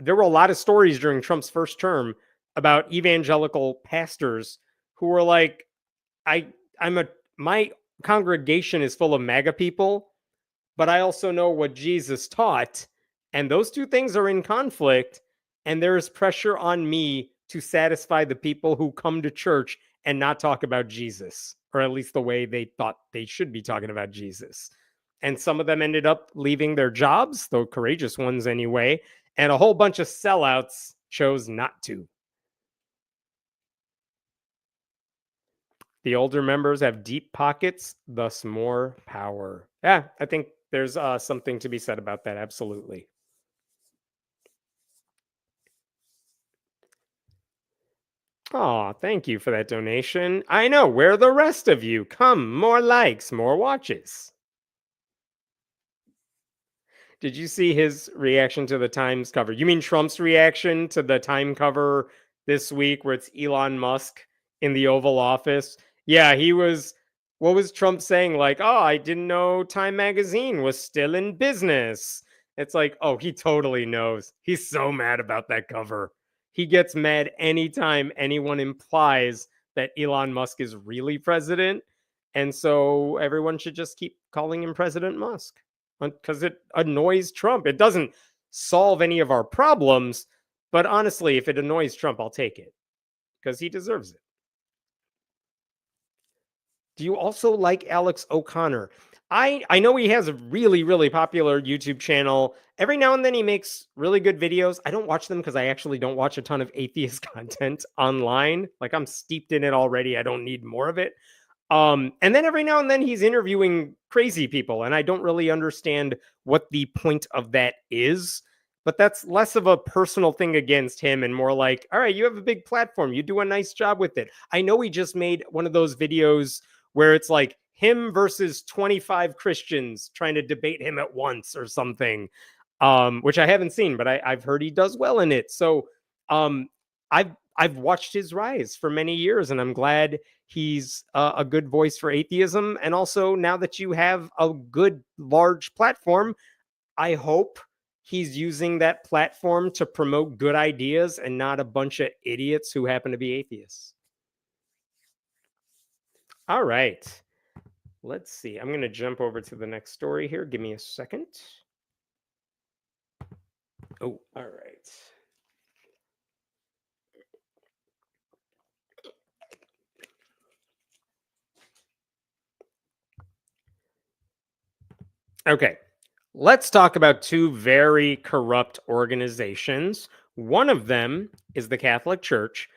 There were a lot of stories during Trump's first term about evangelical pastors who were like, my congregation is full of MAGA people, but I also know what Jesus taught, and those two things are in conflict, and there is pressure on me to satisfy the people who come to church and not talk about Jesus, or at least the way they thought they should be talking about Jesus. And some of them ended up leaving their jobs, the courageous ones anyway, and a whole bunch of sellouts chose not to. The older members have deep pockets, thus more power. Yeah, I think there's something to be said about that. Absolutely. Aw, thank you for that donation. I know, where are the rest of you? Come, more likes, more watches. Did you see his reaction to the Times cover? You mean Trump's reaction to the Time cover this week where it's Elon Musk in the Oval Office? Yeah, he was. What was Trump saying? Like, oh, I didn't know Time magazine was still in business. It's like, oh, he totally knows. He's so mad about that cover. He gets mad anytime anyone implies that Elon Musk is really president. And so everyone should just keep calling him President Musk because it annoys Trump. It doesn't solve any of our problems, but honestly, if it annoys Trump, I'll take it because he deserves it. Do you also like Alex O'Connor? I know he has a really, really popular YouTube channel. Every now and then he makes really good videos. I don't watch them because I actually don't watch a ton of atheist content online. Like, I'm steeped in it already. I don't need more of it. And then every now and then he's interviewing crazy people, and I don't really understand what the point of that is. But that's less of a personal thing against him and more like, all right, you have a big platform. You do a nice job with it. I know he just made one of those videos where it's like him versus 25 Christians trying to debate him at once or something, which I haven't seen, but I've heard he does well in it. So um, I've watched his rise for many years, and I'm glad he's a good voice for atheism. And also, now that you have a good, large platform, I hope he's using that platform to promote good ideas and not a bunch of idiots who happen to be atheists. All right. Let's see. I'm going to jump over to the next story here. Give me a second. Oh, all right. Okay. Let's talk about two very corrupt organizations. One of them is the Catholic Church,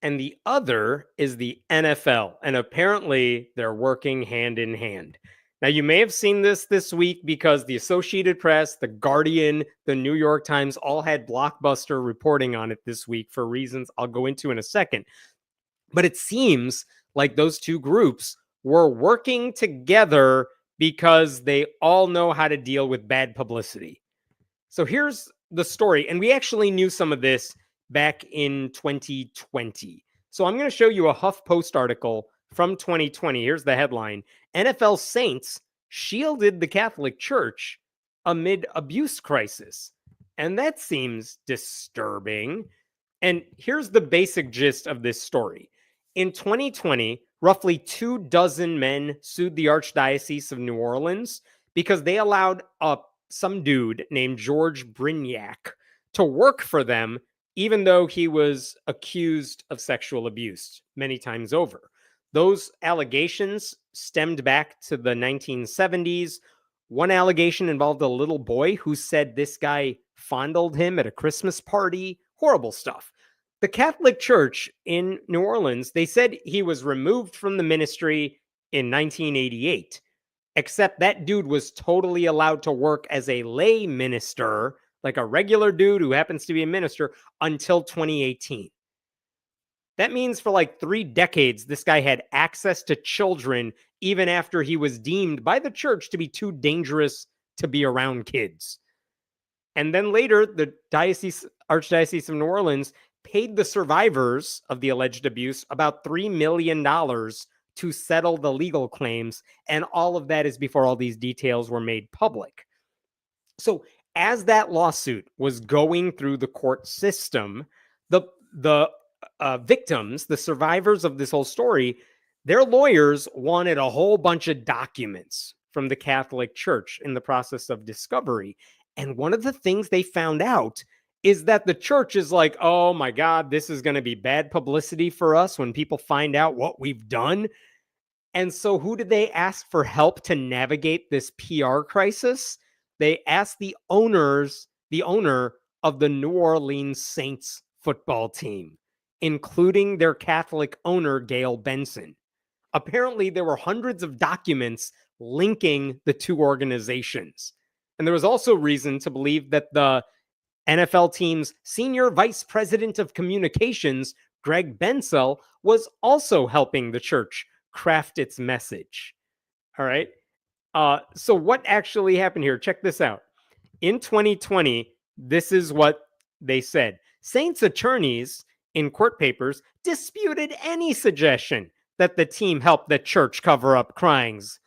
and the other is the NFL. And apparently, they're working hand in hand. Now, you may have seen this week because the Associated Press, the Guardian, the New York Times all had blockbuster reporting on it this week for reasons I'll go into in a second. But it seems like those two groups were working together because they all know how to deal with bad publicity. So here's the story. And we actually knew some of this back in 2020. So I'm going to show you a HuffPost article from 2020. Here's the headline: NFL saints shielded the Catholic Church amid abuse crisis. And that seems disturbing. And here's the basic gist of this story. In 2020, roughly 24 men sued the Archdiocese of New Orleans because they allowed some dude named George Brignac to work for them, even though he was accused of sexual abuse many times over. Those allegations stemmed back to the 1970s. One allegation involved a little boy who said this guy fondled him at a Christmas party. Horrible stuff. The Catholic Church in New Orleans, they said he was removed from the ministry in 1988, except that dude was totally allowed to work as a lay minister, like a regular dude who happens to be a minister, until 2018. That means for like 3 decades, this guy had access to children even after he was deemed by the church to be too dangerous to be around kids. And then later, the Archdiocese of New Orleans paid the survivors of the alleged abuse about $3 million to settle the legal claims. And all of that is before all these details were made public. So as that lawsuit was going through the court system, the victims, the survivors of this whole story, their lawyers wanted a whole bunch of documents from the Catholic Church in the process of discovery. And one of the things they found out is that the church is like, oh my God, this is going to be bad publicity for us when people find out what we've done. And so who did they ask for help to navigate this PR crisis? They asked the owner of the New Orleans Saints football team, including their Catholic owner, Gail Benson. Apparently, there were hundreds of documents linking the two organizations. And there was also reason to believe that the NFL team's senior vice president of communications, Greg Bensel, was also helping the church craft its message. All right. So what actually happened here? Check this out. In 2020, this is what they said. Saints attorneys in court papers disputed any suggestion that the team helped the church cover up crimes,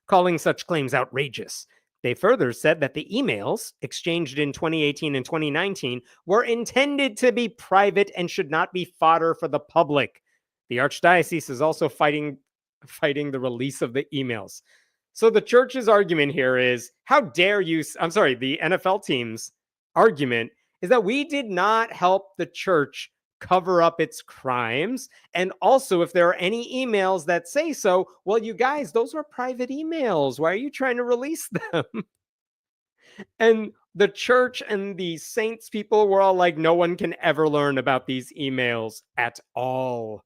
calling such claims outrageous. They further said that the emails exchanged in 2018 and 2019 were intended to be private and should not be fodder for the public. The archdiocese is also fighting the release of the emails. So the church's argument here is, how dare you? The NFL team's argument is that we did not help the church cover up its crimes. And also, if there are any emails that say so, well, you guys, those were private emails. Why are you trying to release them? And the church and the Saints people were all like, no one can ever learn about these emails at all.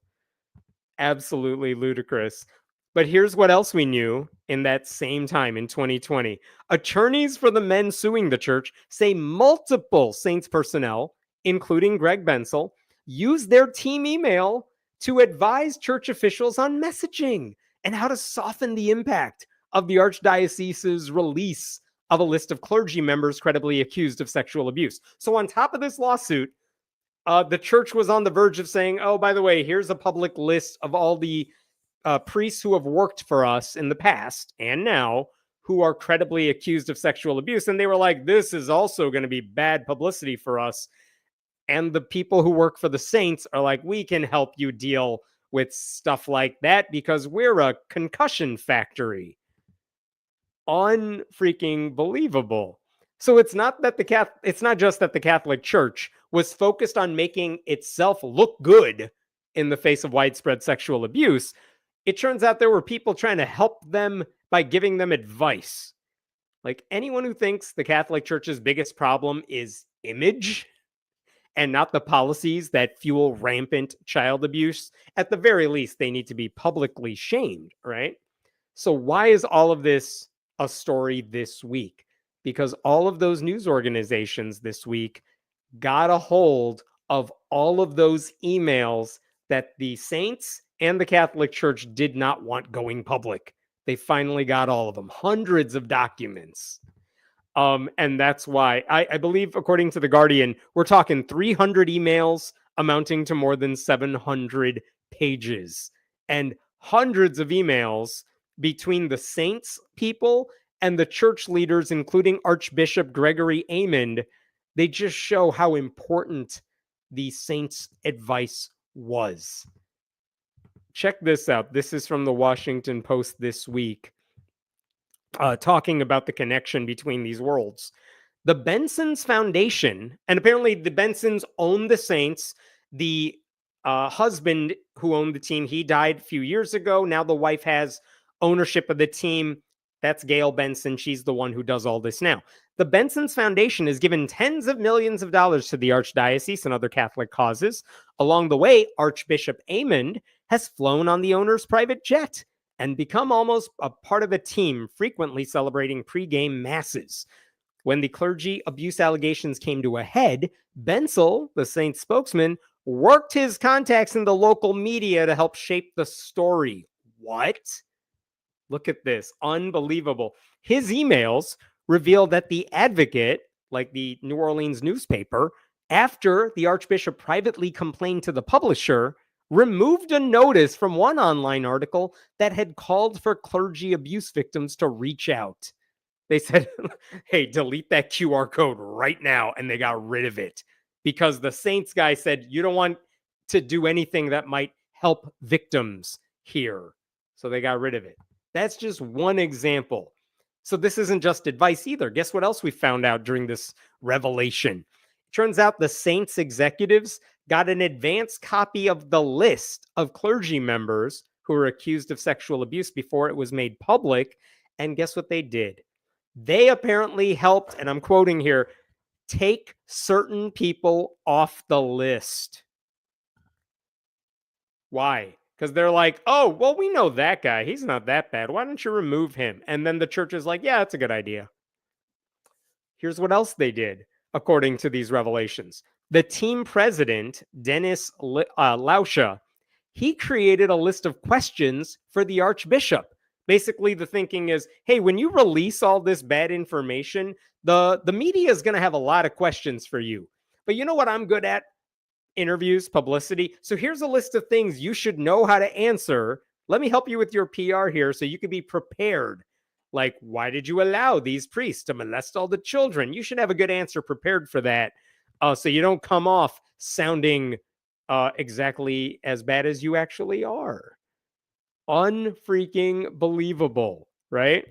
Absolutely ludicrous. But here's what else we knew in that same time in 2020. Attorneys for the men suing the church say multiple Saints personnel, including Greg Bensel, used their team email to advise church officials on messaging and how to soften the impact of the archdiocese's release of a list of clergy members credibly accused of sexual abuse. So on top of this lawsuit, the church was on the verge of saying, oh, by the way, here's a public list of all the priests who have worked for us in the past and now who are credibly accused of sexual abuse. And they were like, this is also going to be bad publicity for us. And the people who work for the Saints are like, we can help you deal with stuff like that because we're a concussion factory. Unfreaking believable. So it's not just that the Catholic Church was focused on making itself look good in the face of widespread sexual abuse. It turns out there were people trying to help them by giving them advice. Like, anyone who thinks the Catholic Church's biggest problem is image and not the policies that fuel rampant child abuse, at the very least, they need to be publicly shamed, right? So why is all of this a story this week? Because all of those news organizations this week got a hold of all of those emails that the Saints and the Catholic Church did not want going public. They finally got all of them, hundreds of documents. And that's why I believe, according to The Guardian, we're talking 300 emails amounting to more than 700 pages and hundreds of emails between the Saints people and the church leaders, including Archbishop Gregory Amond. They just show how important the Saints' advice was. Check this out. This is from the Washington Post this week, talking about the connection between these worlds. The Benson's Foundation, and apparently the Bensons own the Saints. The husband who owned the team, he died a few years ago. Now the wife has ownership of the team. That's Gail Benson. She's the one who does all this now. The Benson's Foundation has given tens of millions of dollars to the Archdiocese and other Catholic causes. Along the way, Archbishop Amond has flown on the owner's private jet and become almost a part of a team, frequently celebrating pre-game masses. When the clergy abuse allegations came to a head, Bensel, the Saints spokesman, worked his contacts in the local media to help shape the story. What? Look at this. Unbelievable. His emails reveal that the Advocate, like the New Orleans newspaper, after the Archbishop privately complained to the publisher, removed a notice from one online article that had called for clergy abuse victims to reach out. They said, hey, delete that QR code right now. And they got rid of it because the Saints guy said, you don't want to do anything that might help victims here. So they got rid of it. That's just one example. So this isn't just advice either. Guess what else we found out during this revelation? It turns out the Saints executives got an advance copy of the list of clergy members who were accused of sexual abuse before it was made public. And guess what they did? They apparently helped, and I'm quoting here, take certain people off the list. Why? Because they're like, oh, well, we know that guy. He's not that bad. Why don't you remove him? And then the church is like, yeah, that's a good idea. Here's what else they did, according to these revelations. The team president, Dennis Lauscha, he created a list of questions for the archbishop. Basically, the thinking is, hey, when you release all this bad information, the media is going to have a lot of questions for you. But you know what I'm good at? Interviews, publicity. So here's a list of things you should know how to answer. Let me help you with your PR here so you can be prepared. Like, why did you allow these priests to molest all the children? You should have a good answer prepared for that, so you don't come off sounding exactly as bad as you actually are. Unfreaking believable, right?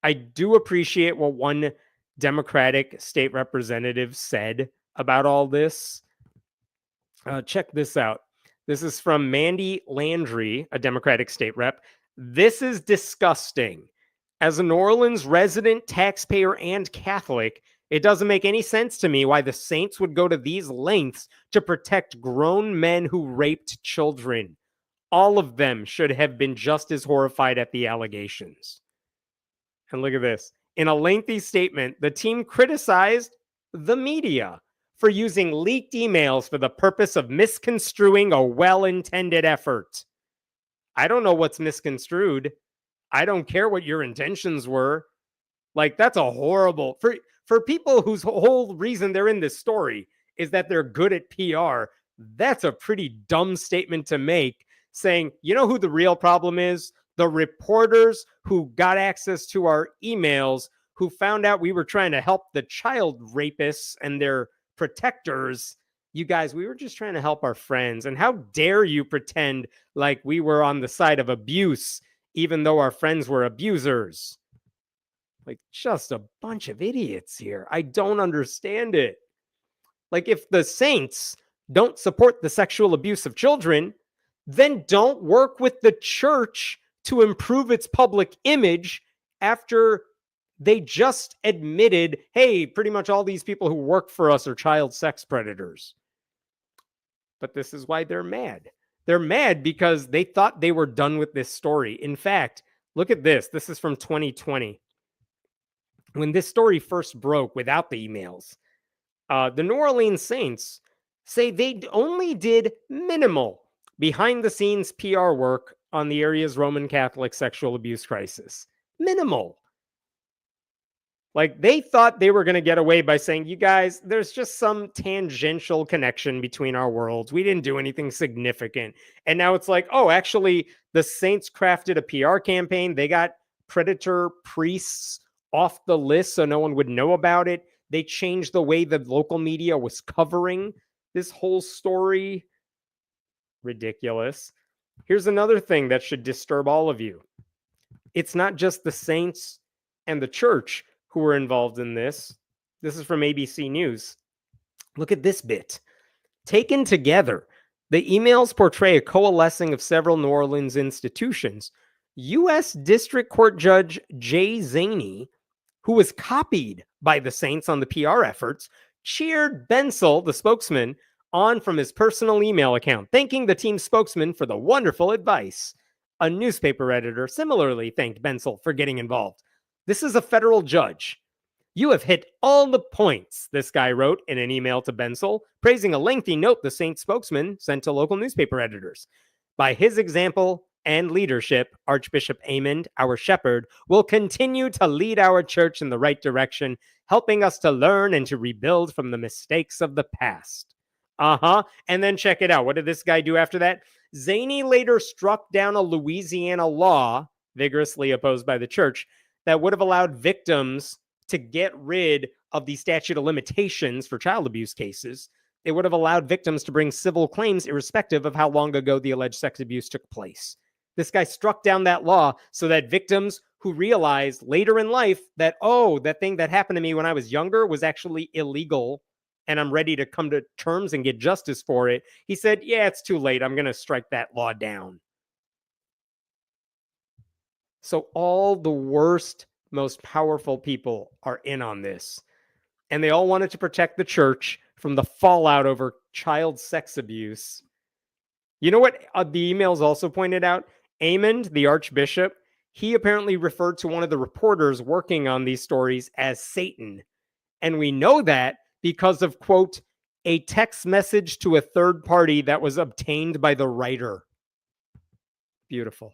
I do appreciate what one Democratic state representative said about all this. Check this out. This is from Mandy Landry, a Democratic state rep. This is disgusting. As a New Orleans resident, taxpayer, and Catholic, it doesn't make any sense to me why the saints would go to these lengths to protect grown men who raped children. All of them should have been just as horrified at the allegations. And look at this. In a lengthy statement, the team criticized the media for using leaked emails for the purpose of misconstruing a well-intended effort. I don't know what's misconstrued. I don't care what your intentions were. Like, that's a horrible... For people whose whole reason they're in this story is that they're good at PR, that's a pretty dumb statement to make, saying, you know who the real problem is? The reporters who got access to our emails, who found out we were trying to help the child rapists and their protectors. You guys, we were just trying to help our friends. And how dare you pretend like we were on the side of abuse, even though our friends were abusers? Like, just a bunch of idiots here. I don't understand it. Like, if the saints don't support the sexual abuse of children, then don't work with the church to improve its public image after they just admitted, hey, pretty much all these people who work for us are child sex predators. But this is why they're mad. They're mad because they thought they were done with this story. In fact, look at this. This is from 2020. When this story first broke without the emails, the New Orleans Saints say they only did minimal behind-the-scenes PR work on the area's Roman Catholic sexual abuse crisis. Minimal. Like, they thought they were going to get away by saying, you guys, there's just some tangential connection between our worlds. We didn't do anything significant. And now it's like, oh, actually, the Saints crafted a PR campaign. They got predator priests off the list so no one would know about it. They changed the way the local media was covering this whole story. Ridiculous. Here's another thing that should disturb all of you. It's not just the saints and the church who were involved in this. This is from ABC News. Look at this bit. Taken together, the emails portray a coalescing of several New Orleans institutions. U.S. District Court Judge Jay Zaney, who was copied by the Saints on the PR efforts, cheered Bensel, the spokesman, on from his personal email account, thanking the team spokesman for the wonderful advice. A newspaper editor similarly thanked Bensel for getting involved. This is a federal judge. You have hit all the points, this guy wrote in an email to Bensel, praising a lengthy note the Saints spokesman sent to local newspaper editors. By his example and leadership, Archbishop Amond, our shepherd, will continue to lead our church in the right direction, helping us to learn and to rebuild from the mistakes of the past. And then check it out. What did this guy do after that? Zaney later struck down a Louisiana law, vigorously opposed by the church, that would have allowed victims to get rid of the statute of limitations for child abuse cases. It would have allowed victims to bring civil claims irrespective of how long ago the alleged sex abuse took place. This guy struck down that law so that victims who realized later in life that, oh, that thing that happened to me when I was younger was actually illegal and I'm ready to come to terms and get justice for it. He said, yeah, it's too late. I'm going to strike that law down. So all the worst, most powerful people are in on this. And they all wanted to protect the church from the fallout over child sex abuse. You know what the emails also pointed out? Amond, the archbishop, he apparently referred to one of the reporters working on these stories as Satan. And we know that because of, quote, a text message to a third party that was obtained by the writer. Beautiful.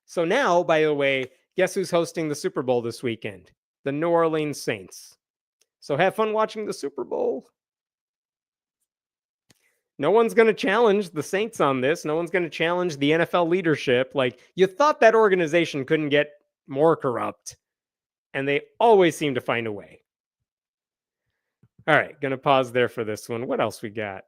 So now, by the way, guess who's hosting the Super Bowl this weekend? The New Orleans Saints. So have fun watching the Super Bowl. No one's going to challenge the Saints on this. No one's going to challenge the NFL leadership. Like, you thought that organization couldn't get more corrupt, and they always seem to find a way. All right, going to pause there for this one. What else we got?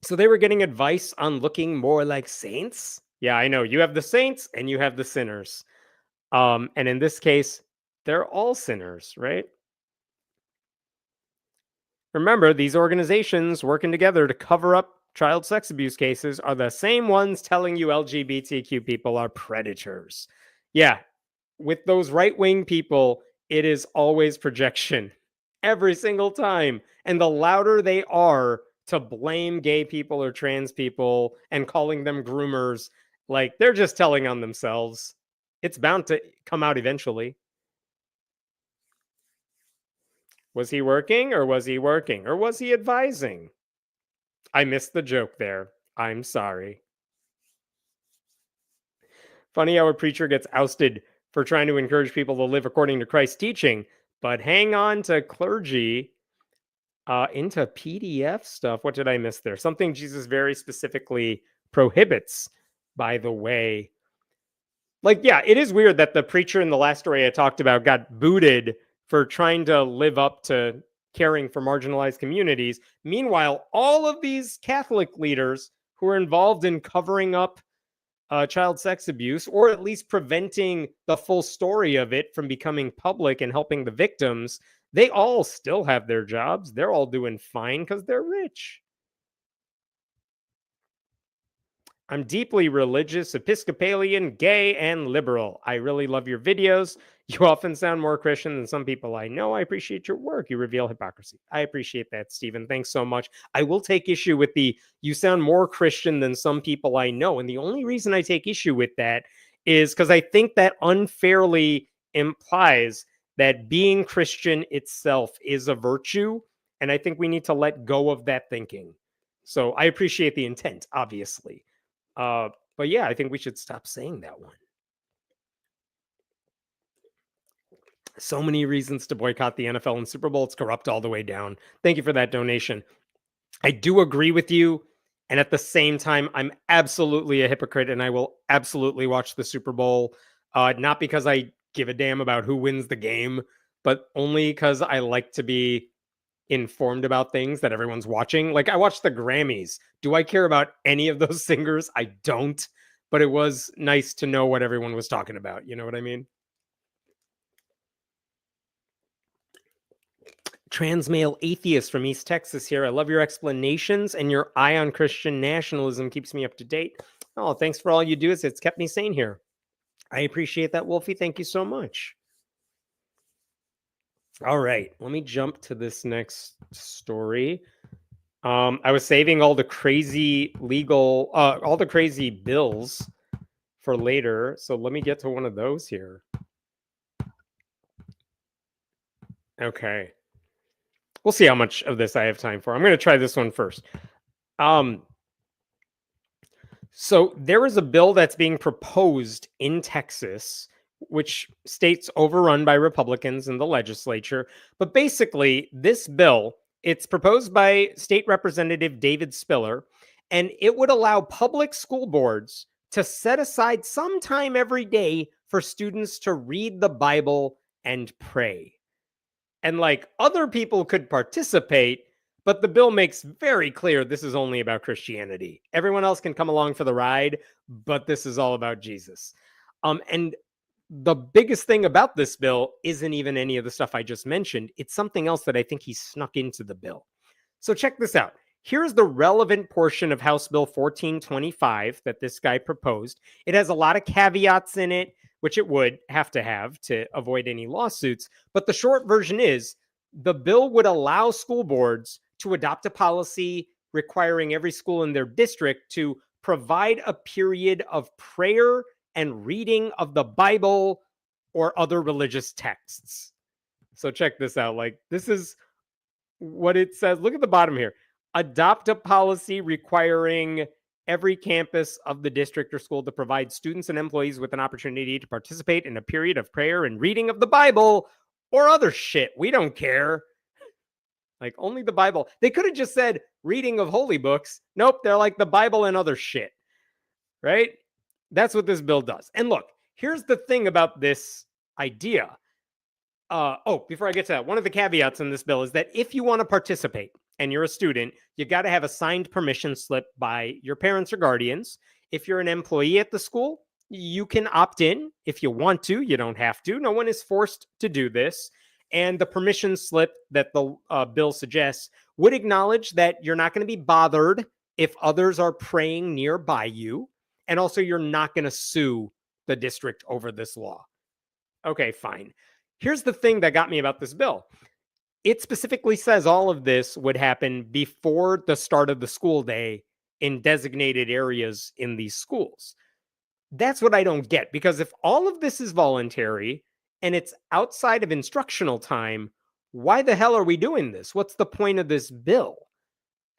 So they were getting advice on looking more like saints? Yeah, I know. You have the saints and you have the sinners. And in this case, they're all sinners, right? Remember, these organizations working together to cover up child sex abuse cases are the same ones telling you LGBTQ people are predators. Yeah, with those right-wing people, it is always projection. Every single time. And the louder they are to blame gay people or trans people and calling them groomers, like, they're just telling on themselves. It's bound to come out eventually. Was he working or was he working or was he advising? I missed the joke there. I'm sorry. Funny how a preacher gets ousted for trying to encourage people to live according to Christ's teaching, but hang on to clergy into PDF stuff. What did I miss there? Something Jesus very specifically prohibits, by the way. Like, yeah, it is weird that the preacher in the last story I talked about got booted for trying to live up to caring for marginalized communities. Meanwhile, all of these Catholic leaders who are involved in covering up child sex abuse, or at least preventing the full story of it from becoming public and helping the victims, they all still have their jobs. They're all doing fine because they're rich. I'm deeply religious, Episcopalian, gay, and liberal. I really love your videos. You often sound more Christian than some people I know. I appreciate your work. You reveal hypocrisy. I appreciate that, Stephen. Thanks so much. I will take issue with the you sound more Christian than some people I know. And the only reason I take issue with that is because I think that unfairly implies that being Christian itself is a virtue. And I think we need to let go of that thinking. So I appreciate the intent, obviously. But yeah, I think we should stop saying that one. So many reasons to boycott the NFL and Super Bowl. It's corrupt all the way down. Thank you for that donation. I do agree with you. And at the same time, I'm absolutely a hypocrite and I will absolutely watch the Super Bowl. Not because I give a damn about who wins the game, but only because I like to be informed about things that everyone's watching. Like, I watched the Grammys. Do I care about any of those singers? I don't. But it was nice to know what everyone was talking about. You know what I mean? Trans male atheist from East Texas here. I love your explanations and your eye on Christian nationalism keeps me up to date. Oh, thanks for all you do. It's kept me sane here. I appreciate that, Wolfie. Thank you so much. All right, let me jump to this next story. I was saving all the crazy legal, all the crazy bills for later. So let me get to one of those here. Okay. We'll see how much of this I have time for. I'm going to try this one first. So there is a bill that's being proposed in Texas, which states overrun by Republicans in the legislature. But basically, this bill, it's proposed by State Representative David Spiller, and it would allow public school boards to set aside some time every day for students to read the Bible and pray. And like, other people could participate, but the bill makes very clear this is only about Christianity. Everyone else can come along for the ride, but this is all about Jesus. And the biggest thing about this bill isn't even any of the stuff I just mentioned. It's something else that I think he snuck into the bill. So check this out. Here's the relevant portion of House Bill 1425 that this guy proposed. It has a lot of caveats in it, which it would have to avoid any lawsuits. But the short version is the bill would allow school boards to adopt a policy requiring every school in their district to provide a period of prayer and reading of the Bible or other religious texts. So check this out. Like, this is what it says. Look at the bottom here. Adopt a policy requiring every campus of the district or school to provide students and employees with an opportunity to participate in a period of prayer and reading of the Bible or other shit. We don't care. Like, only the Bible. They could have just said reading of holy books. Nope, they're like the Bible and other shit. Right? That's what this bill does. And look, here's the thing about this idea. Before I get to that, one of the caveats in this bill is that if you want to participate and you're a student, you got to have a signed permission slip by your parents or guardians. If you're an employee at the school, you can opt in if you want to. You don't have to. No one is forced to do this. And the permission slip that the bill suggests would acknowledge that you're not going to be bothered if others are praying nearby you. And also, you're not going to sue the district over this law. Okay, fine. Here's the thing that got me about this bill. It specifically says all of this would happen before the start of the school day in designated areas in these schools. That's what I don't get, because if all of this is voluntary and it's outside of instructional time, why the hell are we doing this? What's the point of this bill?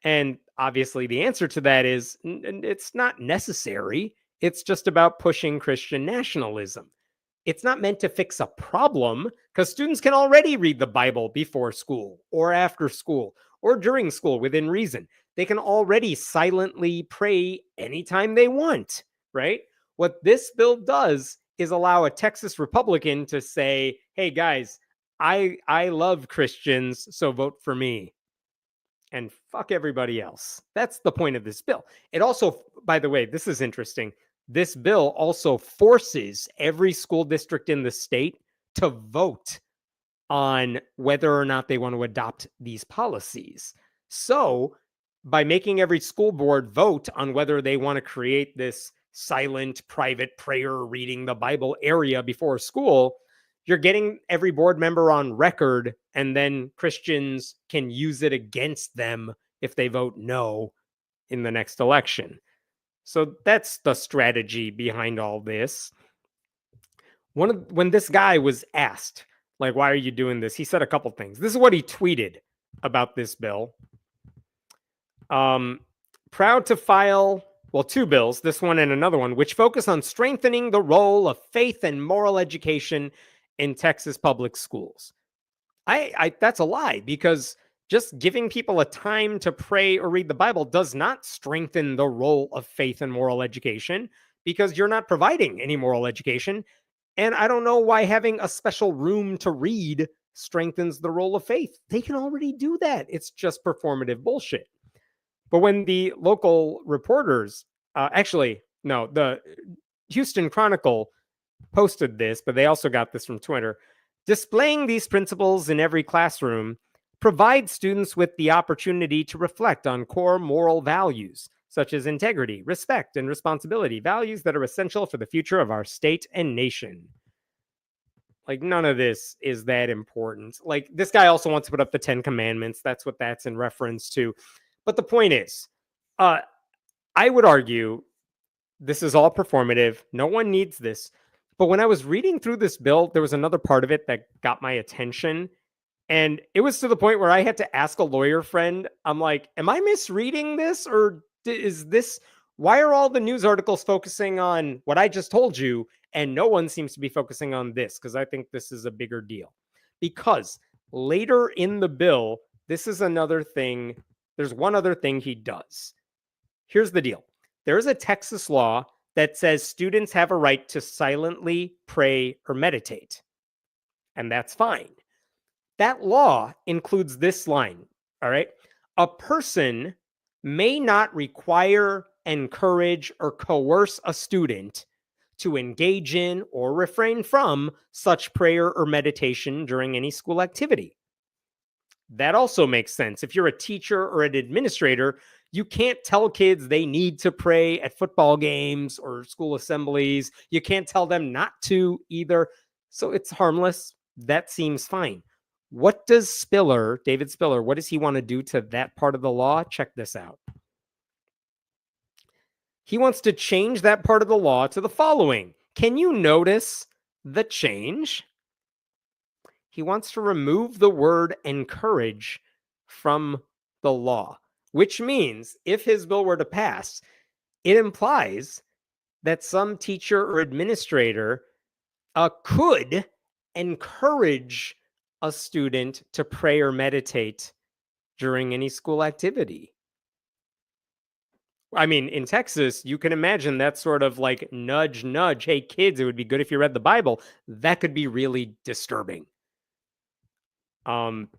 And obviously the answer to that is it's not necessary. It's just about pushing Christian nationalism. It's not meant to fix a problem, because students can already read the Bible before school or after school or during school within reason. They can already silently pray anytime they want, right? What this bill does is allow a Texas Republican to say, hey guys, I love Christians, so vote for me. And fuck everybody else. That's the point of this bill. It also, by the way, this is interesting. This bill also forces every school district in the state to vote on whether or not they want to adopt these policies. So, by making every school board vote on whether they want to create this silent, private prayer reading the Bible area before school, you're getting every board member on record, and then Christians can use it against them if they vote no in the next election. So that's the strategy behind all this. When this guy was asked, like, why are you doing this? He said a couple things. This is what he tweeted about this bill. Proud to file, two bills, this one and another one, which focus on strengthening the role of faith and moral education in Texas public schools. That's a lie, because just giving people a time to pray or read the Bible does not strengthen the role of faith and moral education, because you're not providing any moral education. And I don't know why having a special room to read strengthens the role of faith. They can already do that. It's just performative bullshit. But when the local reporters, the Houston Chronicle posted this, but they also got this from Twitter, displaying these principles in every classroom provide students with the opportunity to reflect on core moral values, such as integrity, respect, and responsibility, values that are essential for the future of our state and nation. Like, none of this is that important. Like, this guy also wants to put up the 10 Commandments. That's what that's in reference to. But the point is, I would argue this is all performative. No one needs this. But when I was reading through this bill, there was another part of it that got my attention. And it was to the point where I had to ask a lawyer friend, I'm like, am I misreading this? Or is this, why are all the news articles focusing on what I just told you, and no one seems to be focusing on this? Because I think this is a bigger deal. Because later in the bill, this is another thing. There's one other thing he does. Here's the deal. There is a Texas law that says students have a right to silently pray or meditate. And that's fine. That law includes this line, all right? A person may not require, encourage, or coerce a student to engage in or refrain from such prayer or meditation during any school activity. That also makes sense. If you're a teacher or an administrator, you can't tell kids they need to pray at football games or school assemblies. You can't tell them not to either. So it's harmless. That seems fine. What does Spiller, David Spiller, what does he want to do to that part of the law? Check this out. He wants to change that part of the law to the following. Can you notice the change? He wants to remove the word encourage from the law, which means if his bill were to pass, it implies that some teacher or administrator could encourage a student to pray or meditate during any school activity. I mean, in Texas, you can imagine that sort of like nudge, nudge. Hey, kids, it would be good if you read the Bible. That could be really disturbing. It's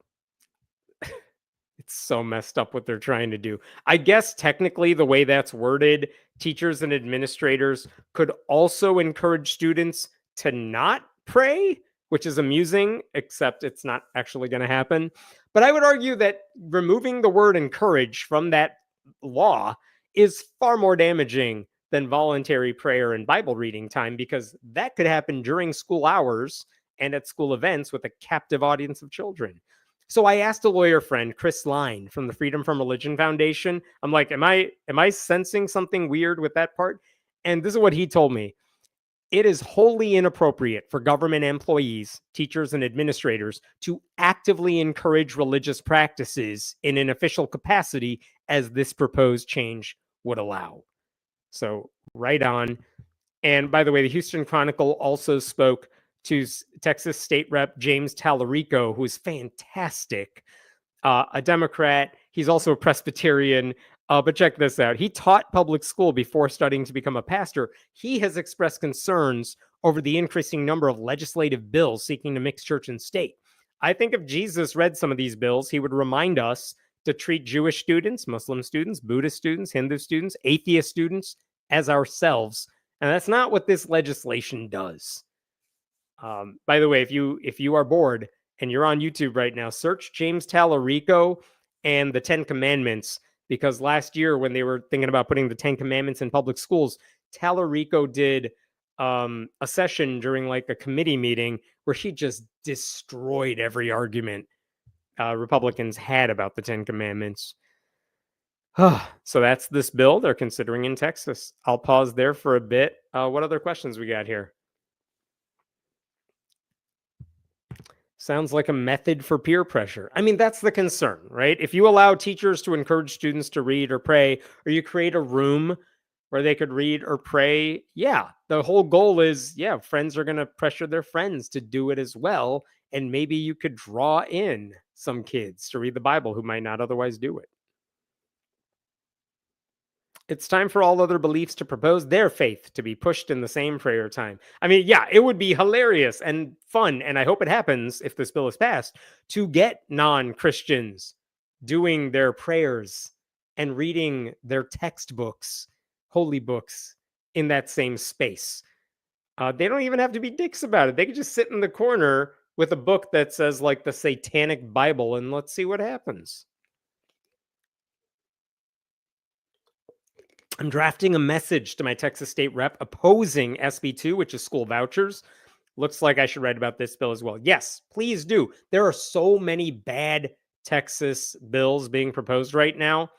so messed up what they're trying to do. I guess technically the way that's worded, teachers and administrators could also encourage students to not pray, which is amusing, except it's not actually going to happen. But I would argue that removing the word encourage from that law is far more damaging than voluntary prayer and Bible reading time, because that could happen during school hours and at school events with a captive audience of children. So I asked a lawyer friend, Chris Line from the Freedom from Religion Foundation. I'm like, am I sensing something weird with that part? And this is what he told me. It is wholly inappropriate for government employees, teachers, and administrators to actively encourage religious practices in an official capacity as this proposed change would allow. So right on. And by the way, the Houston Chronicle also spoke to Texas State Rep James Tallarico, who is fantastic, a Democrat. He's also a Presbyterian. But check this out. He taught public school before studying to become a pastor. He has expressed concerns over the increasing number of legislative bills seeking to mix church and state. I think if Jesus read some of these bills, he would remind us to treat Jewish students, Muslim students, Buddhist students, Hindu students, atheist students as ourselves. And that's not what this legislation does. By the way, if you are bored and you're on YouTube right now, search James Tallarico and the 10 Commandments, because last year when they were thinking about putting the 10 Commandments in public schools, Tallarico did a session during like a committee meeting where he just destroyed every argument Republicans had about the 10 Commandments. So that's this bill they're considering in Texas. I'll pause there for a bit. What other questions we got here? Sounds like a method for peer pressure. I mean, that's the concern, right? If you allow teachers to encourage students to read or pray, or you create a room where they could read or pray, yeah, the whole goal is, yeah, friends are going to pressure their friends to do it as well. And maybe you could draw in some kids to read the Bible who might not otherwise do it. It's time for all other beliefs to propose their faith to be pushed in the same prayer time. I mean, yeah, it would be hilarious and fun, and I hope it happens if this bill is passed, to get non-Christians doing their prayers and reading their textbooks, holy books, in that same space. They don't even have to be dicks about it. They could just sit in the corner with a book that says, like, the Satanic Bible, and let's see what happens. I'm drafting a message to my Texas state rep opposing SB2, which is school vouchers. Looks like I should write about this bill as well. Yes, please do. There are so many bad Texas bills being proposed right now.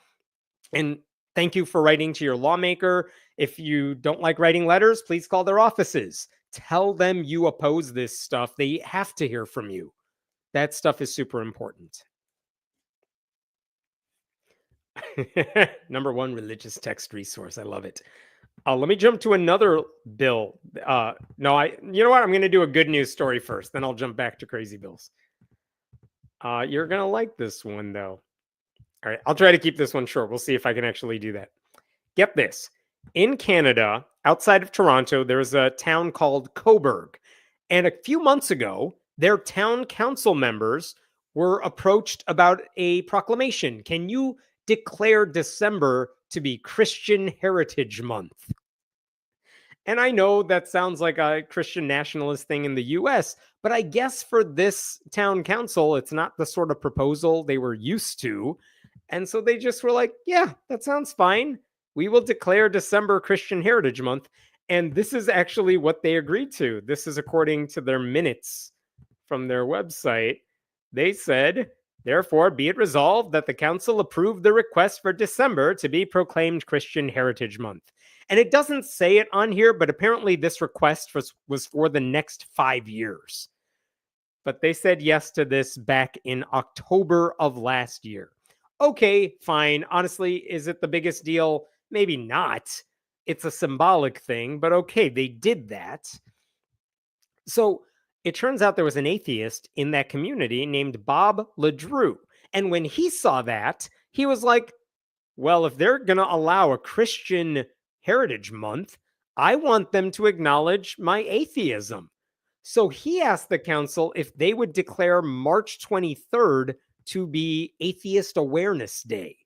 And thank you for writing to your lawmaker. If you don't like writing letters, please call their offices. Tell them you oppose this stuff. They have to hear from you. That stuff is super important. Number one religious text resource. I love it. Let me jump to another bill. You know what? I'm going to do a good news story first. Then I'll jump back to crazy bills. You're going to like this one, though. All right. I'll try to keep this one short. We'll see if I can actually do that. Get this. In Canada, outside of Toronto, there's a town called Cobourg. And a few months ago, their town council members were approached about a proclamation. Can you declare December to be Christian Heritage Month? And I know that sounds like a Christian nationalist thing in the US, but I guess for this town council, it's not the sort of proposal they were used to. And so they just were like, yeah, that sounds fine. We will declare December Christian Heritage Month. And this is actually what they agreed to. This is according to their minutes from their website. They said, therefore, be it resolved that the council approved the request for December to be proclaimed Christian Heritage Month. And it doesn't say it on here, but apparently this request was for the next 5 years. But they said yes to this back in October of last year. Okay, fine. Honestly, is it the biggest deal? Maybe not. It's a symbolic thing, but okay, they did that. So it turns out there was an atheist in that community named Bob LeDrew. And when he saw that, he was like, well, if they're going to allow a Christian Heritage Month, I want them to acknowledge my atheism. So he asked the council if they would declare March 23rd to be Atheist Awareness Day,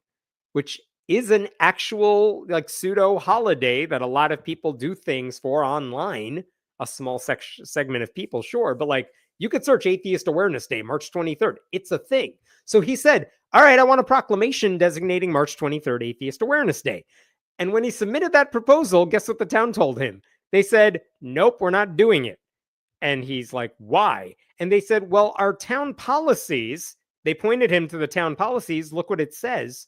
which is an actual like pseudo holiday that a lot of people do things for online. A small segment of people, sure, but like you could search Atheist Awareness Day, March 23rd. It's a thing. So he said, all right, I want a proclamation designating March 23rd Atheist Awareness Day. And when he submitted that proposal, guess what the town told him? They said, nope, we're not doing it. And he's like, why? And they said, well, our town policies, they pointed him to the town policies. Look what it says.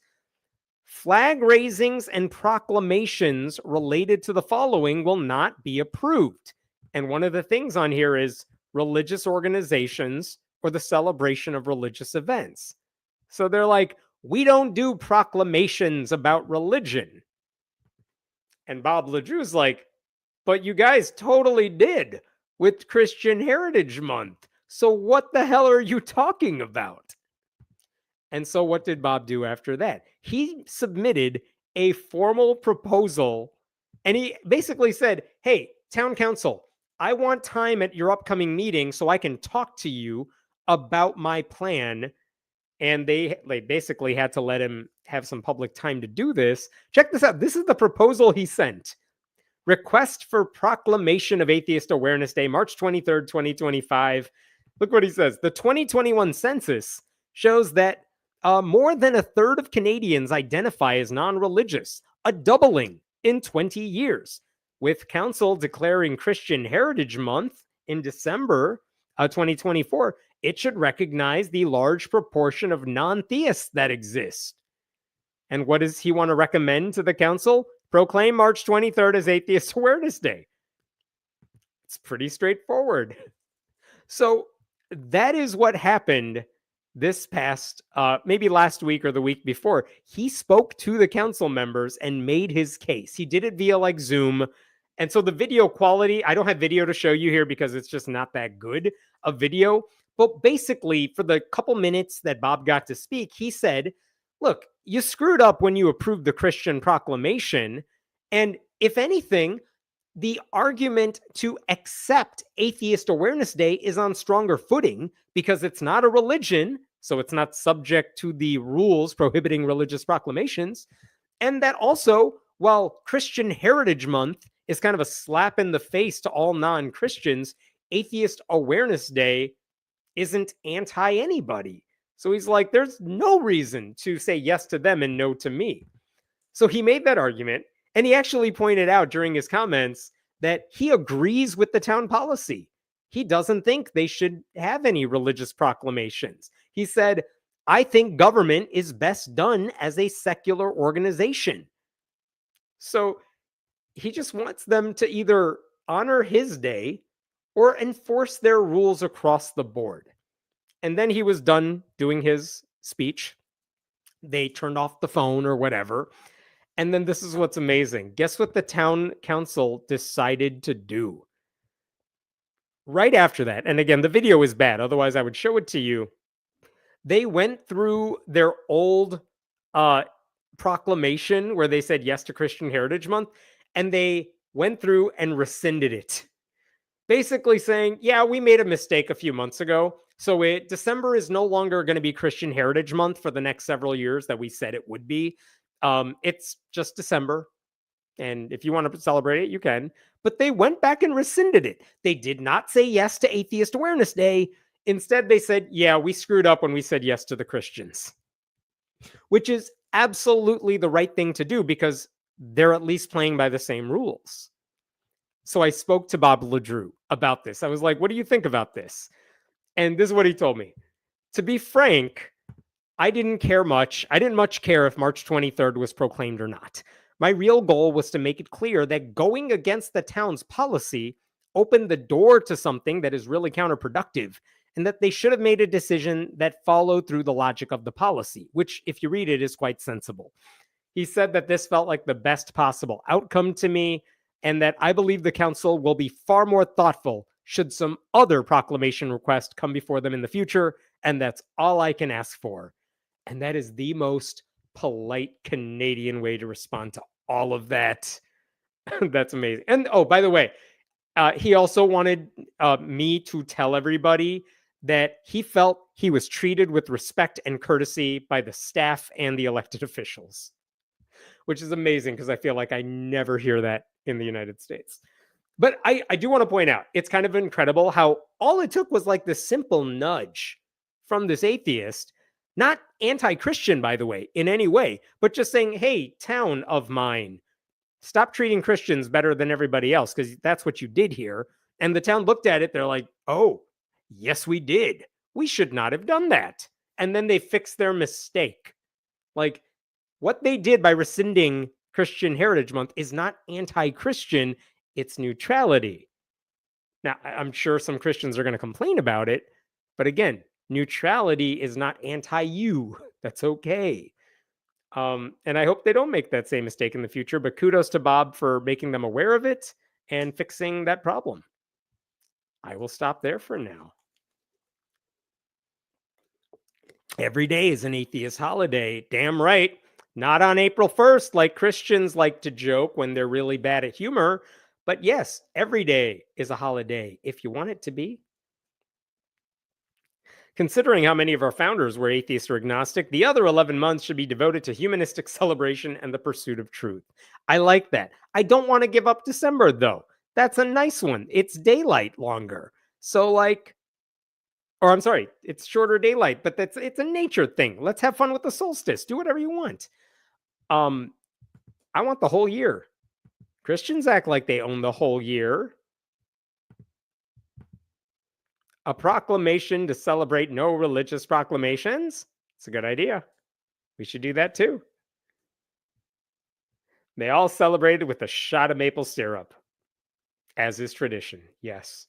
Flag raisings and proclamations related to the following will not be approved. And one of the things on here is religious organizations or the celebration of religious events. So they're like, we don't do proclamations about religion. And Bob LeDrew's like, but you guys totally did with Christian Heritage Month. So what the hell are you talking about? And so what did Bob do after that? He submitted a formal proposal and he basically said, hey, town council, I want time at your upcoming meeting so I can talk to you about my plan. And they basically had to let him have some public time to do this. Check this out. This is the proposal he sent. Request for proclamation of Atheist Awareness Day, March 23rd, 2025. Look what he says. The 2021 census shows that more than a third of Canadians identify as non-religious, a doubling in 20 years. With council declaring Christian Heritage Month in December 2024, it should recognize the large proportion of non-theists that exist. And what does he want to recommend to the council? Proclaim March 23rd as Atheist Awareness Day. It's pretty straightforward. So that is what happened this past, maybe last week or the week before. He spoke to the council members and made his case. He did it via like Zoom. And so the video quality, I don't have video to show you here because it's just not that good of video. But basically, for the couple minutes that Bob got to speak, he said, look, you screwed up when you approved the Christian proclamation. And if anything, the argument to accept Atheist Awareness Day is on stronger footing because it's not a religion, so it's not subject to the rules prohibiting religious proclamations. And that also, while Christian Heritage Month is kind of a slap in the face to all non-Christians, Atheist Awareness Day isn't anti-anybody. So he's like, there's no reason to say yes to them and no to me. So he made that argument, and he actually pointed out during his comments that he agrees with the town policy. He doesn't think they should have any religious proclamations. He said, I think government is best done as a secular organization. So he just wants them to either honor his day or enforce their rules across the board. And then he was done doing his speech. They turned off the phone or whatever. And then this is what's amazing. Guess what the town council decided to do? Right after that, and again, the video is bad, otherwise I would show it to you. They went through their old proclamation where they said yes to Christian Heritage Month, and they went through and rescinded it. Basically saying, yeah, we made a mistake a few months ago. So December is no longer going to be Christian Heritage Month for the next several years that we said it would be. It's just December. And if you want to celebrate it, you can. But they went back and rescinded it. They did not say yes to Atheist Awareness Day. Instead, they said, yeah, we screwed up when we said yes to the Christians, which is absolutely the right thing to do because they're at least playing by the same rules. So I spoke to Bob LeDrew about this. I was like, what do you think about this? And this is what he told me. To be frank, I didn't care much. I didn't much care if March 23rd was proclaimed or not. My real goal was to make it clear that going against the town's policy opened the door to something that is really counterproductive, and that they should have made a decision that followed through the logic of the policy, which, if you read it, is quite sensible. He said that this felt like the best possible outcome to me, and that I believe the council will be far more thoughtful should some other proclamation request come before them in the future, and that's all I can ask for. And that is the most polite Canadian way to respond to all of that. That's amazing. And oh, by the way, he also wanted me to tell everybody that he felt he was treated with respect and courtesy by the staff and the elected officials, which is amazing because I feel like I never hear that in the United States. But I do want to point out, it's kind of incredible how all it took was like this simple nudge from this atheist, not anti-Christian, by the way, in any way, but just saying, hey, town of mine, stop treating Christians better than everybody else, because that's what you did here. And the town looked at it. They're like, oh, yes, we did. We should not have done that. And then they fixed their mistake. Like, what they did by rescinding Christian Heritage Month is not anti-Christian, it's neutrality. Now, I'm sure some Christians are going to complain about it, but again, neutrality is not anti-you. That's okay. And I hope they don't make that same mistake in the future, but kudos to Bob for making them aware of it and fixing that problem. I will stop there for now. Every day is an atheist holiday. Damn right. Not on April 1st, like Christians like to joke when they're really bad at humor. But yes, every day is a holiday if you want it to be. Considering how many of our founders were atheist or agnostic, the other 11 months should be devoted to humanistic celebration and the pursuit of truth. I like that. I don't want to give up December, though. That's a nice one. It's daylight longer. So, like, or I'm sorry, it's shorter daylight, but it's a nature thing. Let's have fun with the solstice. Do whatever you want. I want the whole year. Christians act like they own the whole year. A proclamation to celebrate no religious proclamations? It's a good idea. We should do that too. They all celebrated with a shot of maple syrup, as is tradition. Yes.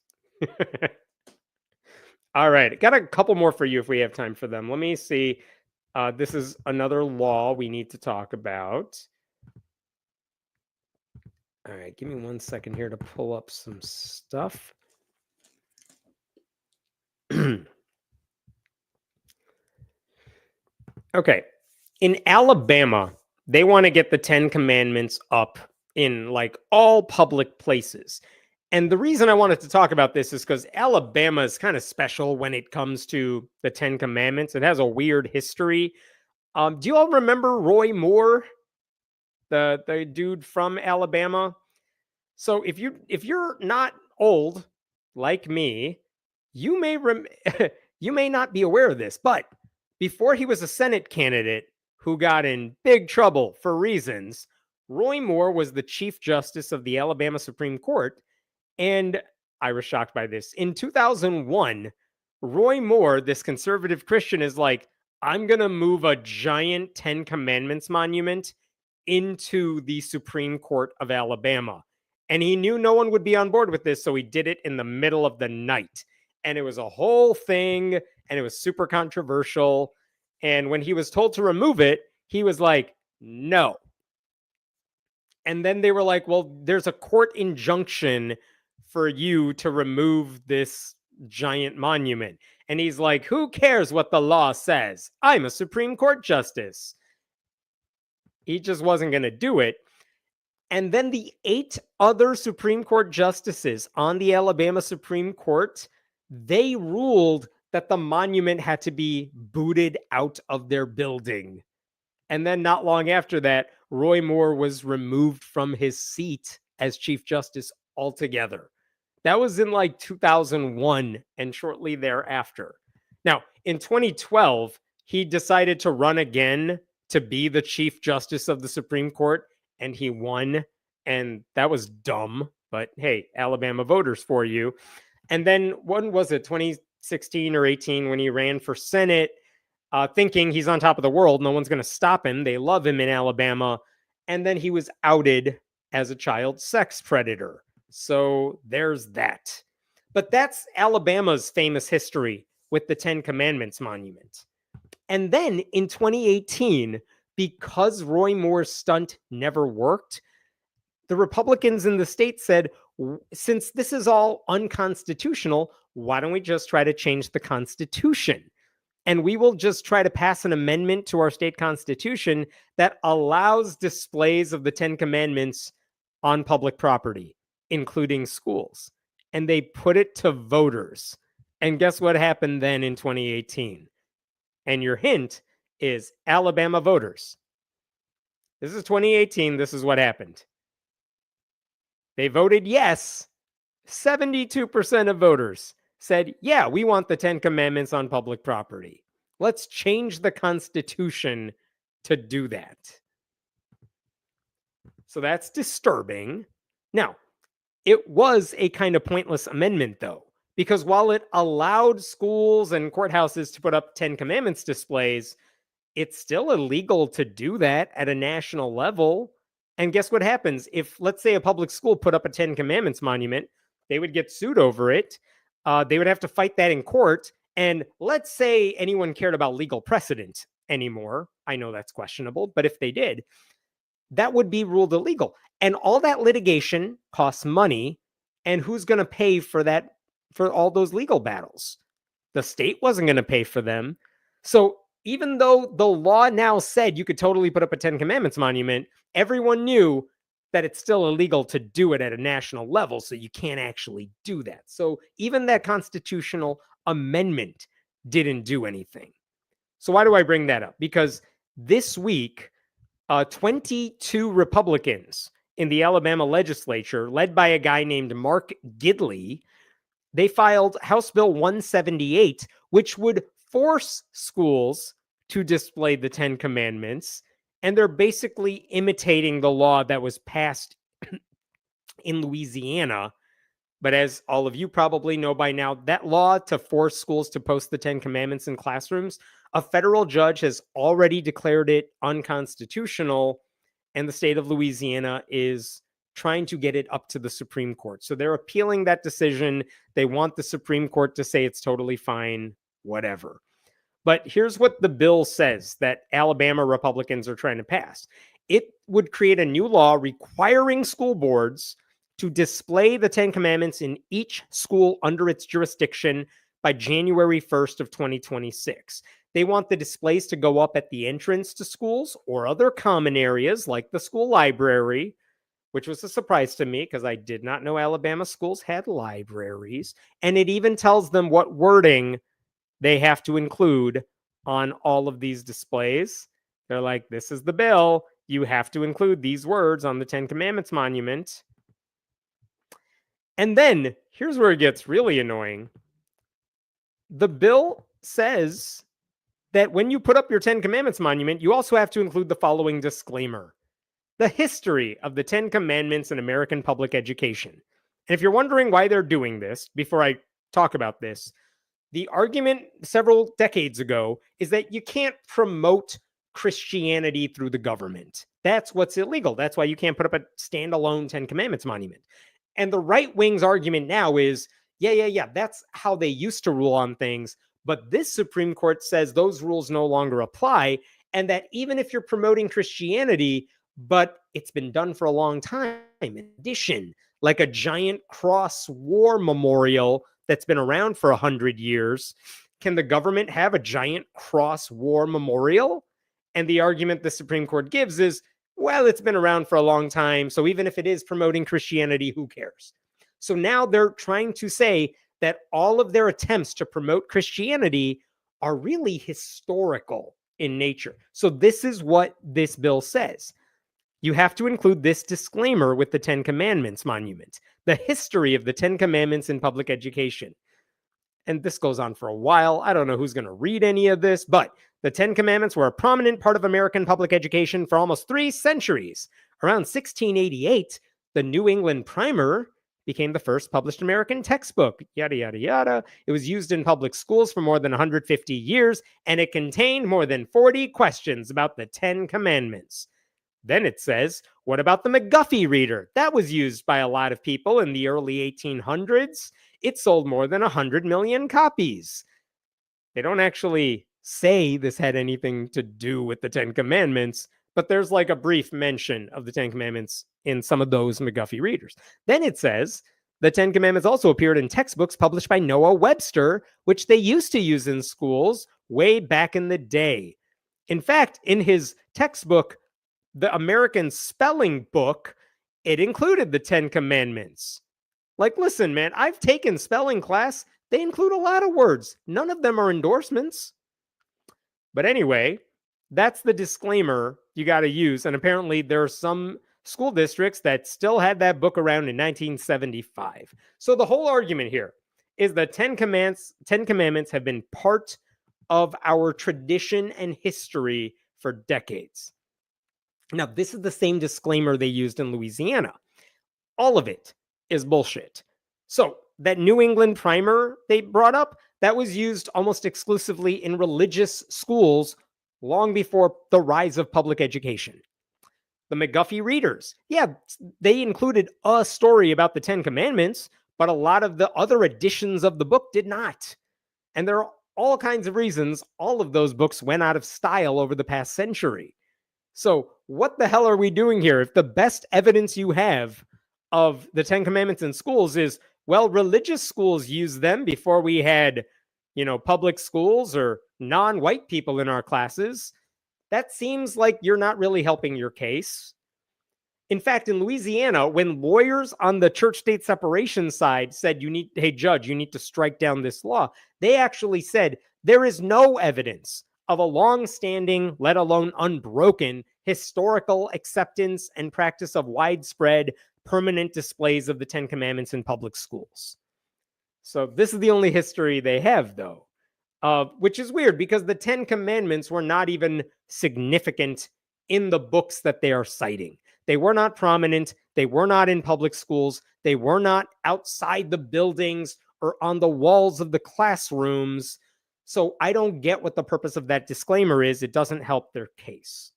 All right. Got a couple more for you if we have time for them. Let me see. This is another law we need to talk about. All right. Give me 1 second here to pull up some stuff. Okay. In Alabama, they want to get the 10 Commandments up in like all public places. And the reason I wanted to talk about this is because Alabama is kind of special when it comes to the 10 Commandments. It has a weird history. Do you all remember Roy Moore, the dude from Alabama? So if you're not old like me, you may you may not be aware of this, but before he was a Senate candidate who got in big trouble for reasons, Roy Moore was the Chief Justice of the Alabama Supreme Court. And I was shocked by this. In 2001, Roy Moore, this conservative Christian, is like, I'm going to move a giant 10 Commandments monument into the Supreme Court of Alabama. And he knew no one would be on board with this, so he did it in the middle of the night. And it was a whole thing, and it was super controversial. And when he was told to remove it, he was like, no. And then they were like, well, there's a court injunction for you to remove this giant monument. And he's like, who cares what the law says? I'm a Supreme Court justice. He just wasn't going to do it. And then the 8 other Supreme Court justices on the Alabama Supreme Court, they ruled that the monument had to be booted out of their building. And then not long after that, Roy Moore was removed from his seat as Chief Justice altogether. That was in like 2001 and shortly thereafter. Now, in 2012, he decided to run again to be the Chief Justice of the Supreme Court, and he won. And that was dumb. But hey, Alabama voters for you. And then when was it, 2016 or 18, when he ran for Senate, thinking he's on top of the world. No one's going to stop him. They love him in Alabama. And then he was outed as a child sex predator. So there's that. But that's Alabama's famous history with the Ten Commandments monument. And then in 2018, because Roy Moore's stunt never worked, the Republicans in the state said, since this is all unconstitutional, why don't we just try to change the Constitution? And we will just try to pass an amendment to our state constitution that allows displays of the Ten Commandments on public property, including schools. And they put it to voters. And guess what happened then in 2018? And your hint is Alabama voters. This is 2018. This is what happened. They voted yes. 72% of voters said, yeah, we want the Ten Commandments on public property. Let's change the Constitution to do that. So that's disturbing. Now, it was a kind of pointless amendment, though, because while it allowed schools and courthouses to put up Ten Commandments displays, it's still illegal to do that at a national level. And guess what happens? If, let's say, a public school put up a Ten Commandments monument, they would get sued over it. They would have to fight that in court. And let's say anyone cared about legal precedent anymore. I know that's questionable, but if they did, that would be ruled illegal. And all that litigation costs money. And who's going to pay for that, for all those legal battles? The state wasn't going to pay for them. So even though the law now said you could totally put up a Ten Commandments monument, everyone knew that it's still illegal to do it at a national level, so you can't actually do that. So even that constitutional amendment didn't do anything. So why do I bring that up? Because this week, 22 Republicans in the Alabama legislature, led by a guy named Mark Gidley, they filed House Bill 178, which would force schools to display the Ten Commandments. And they're basically imitating the law that was passed in Louisiana. But as all of you probably know by now, that law to force schools to post the Ten Commandments in classrooms, a federal judge has already declared it unconstitutional, and the state of Louisiana is trying to get it up to the Supreme Court. So they're appealing that decision. They want the Supreme Court to say it's totally fine, whatever. But here's what the bill says that Alabama Republicans are trying to pass. It would create a new law requiring school boards to display the Ten Commandments in each school under its jurisdiction by January 1st of 2026. They want the displays to go up at the entrance to schools or other common areas like the school library, which was a surprise to me because I did not know Alabama schools had libraries. And it even tells them what wording they have to include on all of these displays. They're like, this is the bill. You have to include these words on the Ten Commandments monument. And then here's where it gets really annoying. The bill says that when you put up your Ten Commandments monument, you also have to include the following disclaimer: the history of the Ten Commandments in American public education. And if you're wondering why they're doing this, before I talk about this, the argument several decades ago is that you can't promote Christianity through the government. That's what's illegal. That's why you can't put up a standalone Ten Commandments monument. And the right wing's argument now is, yeah, that's how they used to rule on things. But this Supreme Court says those rules no longer apply, and that even if you're promoting Christianity, but it's been done for a long time, in addition, like a giant cross war memorial that's been around for 100 years, can the government have a giant cross war memorial? And the argument the Supreme Court gives is, well, it's been around for a long time, so even if it is promoting Christianity, who cares? So now they're trying to say that all of their attempts to promote Christianity are really historical in nature. So this is what this bill says. You have to include this disclaimer with the Ten Commandments monument, the history of the Ten Commandments in public education. And this goes on for a while. I don't know who's going to read any of this, but the Ten Commandments were a prominent part of American public education for almost 3 centuries. Around 1688, the New England Primer became the first published American textbook, yada, yada, yada. It was used in public schools for more than 150 years, and it contained more than 40 questions about the Ten Commandments. Then it says, what about the McGuffey reader? That was used by a lot of people in the early 1800s. It sold more than 100 million copies. They don't actually say this had anything to do with the Ten Commandments, but there's like a brief mention of the Ten Commandments in some of those McGuffey readers. Then it says, the Ten Commandments also appeared in textbooks published by Noah Webster, which they used to use in schools way back in the day. In fact, in his textbook, the American Spelling Book, it included the Ten Commandments. Like, listen, man, I've taken spelling class. They include a lot of words. None of them are endorsements. But anyway, that's the disclaimer you got to use. And apparently there are some school districts that still had that book around in 1975. So the whole argument here is the Ten Commandments have been part of our tradition and history for decades. Now, this is the same disclaimer they used in Louisiana. All of it is bullshit. So that New England Primer they brought up, that was used almost exclusively in religious schools long before the rise of public education. The McGuffey readers, yeah, they included a story about the Ten Commandments, but a lot of the other editions of the book did not. And there are all kinds of reasons all of those books went out of style over the past century. So what the hell are we doing here? If the best evidence you have of the Ten Commandments in schools is, well, religious schools used them before we had, public schools or non-white people in our classes, that seems like you're not really helping your case. In fact, in Louisiana, when lawyers on the church-state separation side said, hey, judge, you need to strike down this law, they actually said there is no evidence of a long-standing, let alone unbroken, historical acceptance and practice of widespread, permanent displays of the Ten Commandments in public schools. So this is the only history they have, though, which is weird because the Ten Commandments were not even significant in the books that they are citing. They were not prominent. They were not in public schools. They were not outside the buildings or on the walls of the classrooms. So I don't get what the purpose of that disclaimer is. It doesn't help their case.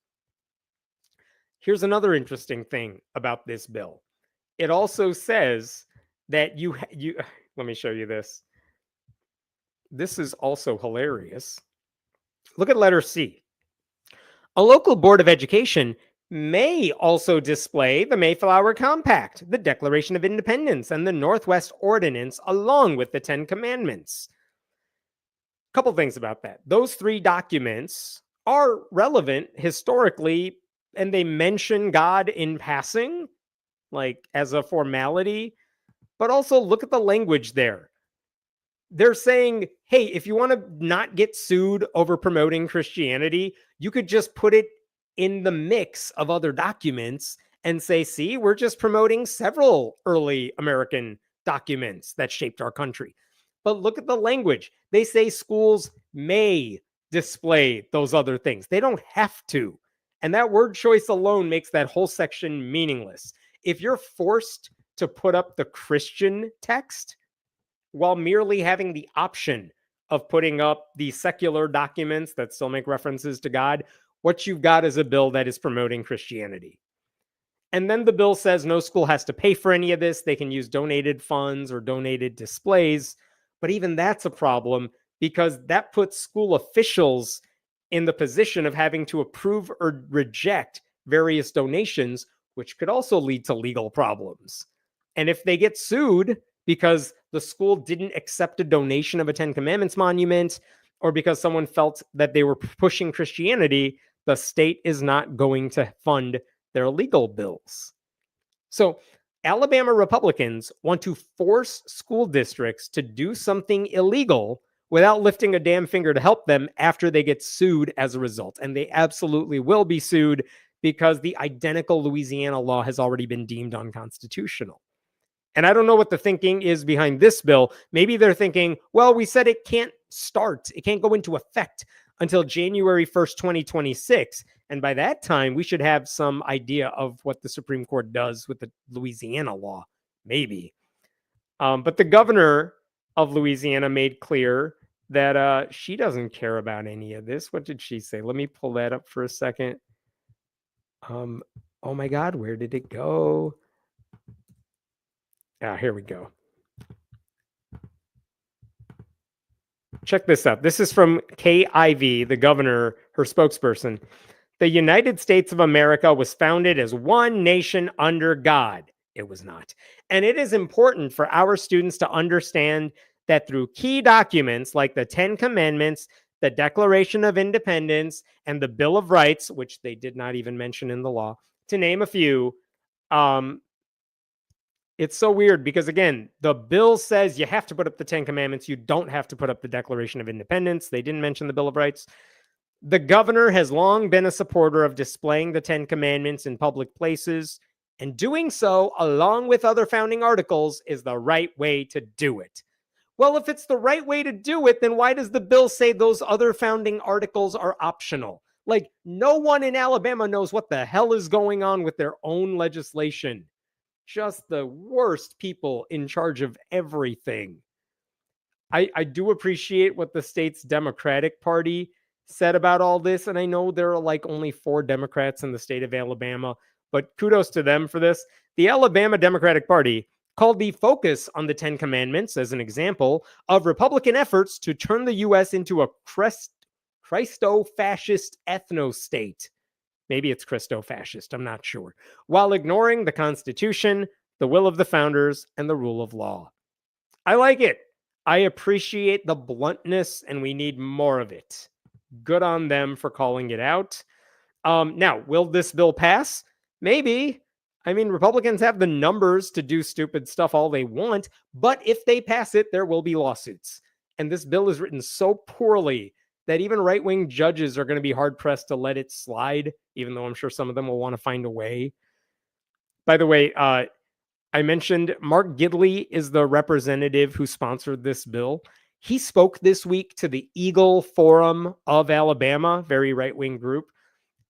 Here's another interesting thing about this bill. It also says that you let me show you this. This is also hilarious. Look at letter C. A local board of education may also display the Mayflower Compact, the Declaration of Independence, and the Northwest Ordinance, along with the Ten Commandments. Couple things about that. Those 3 documents are relevant historically, and they mention God in passing, like as a formality, but also look at the language there. They're saying, hey, if you want to not get sued over promoting Christianity, you could just put it in the mix of other documents and say, see, we're just promoting several early American documents that shaped our country. But look at the language. They say schools may display those other things. They don't have to. And that word choice alone makes that whole section meaningless. If you're forced to put up the Christian text while merely having the option of putting up the secular documents that still make references to God, what you've got is a bill that is promoting Christianity. And then the bill says no school has to pay for any of this. They can use donated funds or donated displays. But even that's a problem because that puts school officials in the position of having to approve or reject various donations, which could also lead to legal problems. And if they get sued because the school didn't accept a donation of a Ten Commandments monument, or because someone felt that they were pushing Christianity, the state is not going to fund their legal bills. So Alabama Republicans want to force school districts to do something illegal without lifting a damn finger to help them after they get sued as a result. And they absolutely will be sued because the identical Louisiana law has already been deemed unconstitutional. And I don't know what the thinking is behind this bill. Maybe they're thinking, well, we said it can't go into effect until January 1st, 2026. And by that time, we should have some idea of what the Supreme Court does with the Louisiana law. Maybe. But the governor of Louisiana made clear that she doesn't care about any of this. What did she say? Let me pull that up for a second. Oh my God, where did it go? Here we go. Check this out. This is from KIV, the governor, her spokesperson. The United States of America was founded as one nation under God. It was not. And it is important for our students to understand that through key documents like the Ten Commandments, the Declaration of Independence, and the Bill of Rights, which they did not even mention in the law, to name a few, it's so weird because, again, the bill says you have to put up the Ten Commandments. You don't have to put up the Declaration of Independence. They didn't mention the Bill of Rights. The governor has long been a supporter of displaying the Ten Commandments in public places, and doing so, along with other founding articles, is the right way to do it. Well, if it's the right way to do it, then why does the bill say those other founding articles are optional? Like, no one in Alabama knows what the hell is going on with their own legislation. Just the worst people in charge of everything. I do appreciate what the state's Democratic Party said about all this. And I know there are like only 4 Democrats in the state of Alabama, but kudos to them for this. The Alabama Democratic Party called the focus on the Ten Commandments as an example of Republican efforts to turn the U.S. into a Christo-fascist ethno-state. Maybe it's Christo-fascist, I'm not sure. While ignoring the Constitution, the will of the founders, and the rule of law. I like it. I appreciate the bluntness, and we need more of it. Good on them for calling it out. Now, will this bill pass? Maybe. I mean, Republicans have the numbers to do stupid stuff all they want, but if they pass it, there will be lawsuits. And this bill is written so poorly that even right-wing judges are going to be hard-pressed to let it slide, even though I'm sure some of them will want to find a way. By the way, I mentioned Mark Gidley is the representative who sponsored this bill. He spoke this week to the Eagle Forum of Alabama, very right-wing group,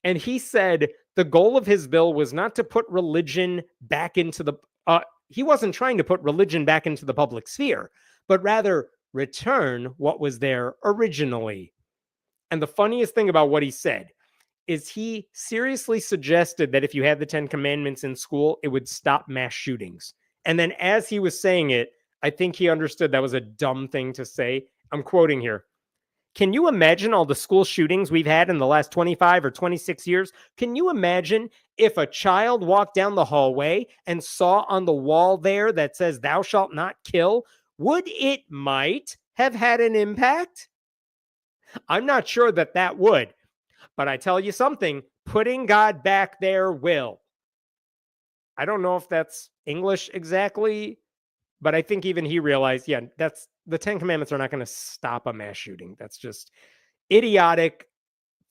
and he said the goal of his bill was not to put religion back into the... he wasn't trying to put religion back into the public sphere, but rather return what was there originally. And the funniest thing about what he said is he seriously suggested that if you had the Ten Commandments in school, it would stop mass shootings. And then as he was saying it, I think he understood that was a dumb thing to say. I'm quoting here. Can you imagine all the school shootings we've had in the last 25 or 26 years? Can you imagine if a child walked down the hallway and saw on the wall there that says, "Thou shalt not kill"? Would it might have had an impact? I'm not sure that would, but I tell you something, putting God back there will. I don't know if that's English exactly, but I think even he realized, that's the Ten Commandments are not going to stop a mass shooting. That's just idiotic,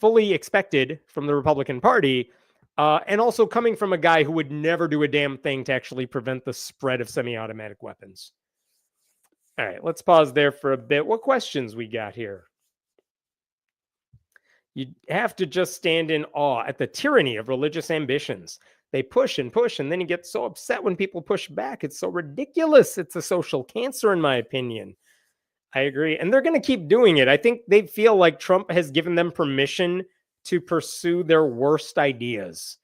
fully expected from the Republican Party, and also coming from a guy who would never do a damn thing to actually prevent the spread of semi-automatic weapons. All right, let's pause there for a bit. What questions we got here? You have to just stand in awe at the tyranny of religious ambitions. They push and push, and then you get so upset when people push back. It's so ridiculous. It's a social cancer, in my opinion. I agree. And they're going to keep doing it. I think they feel like Trump has given them permission to pursue their worst ideas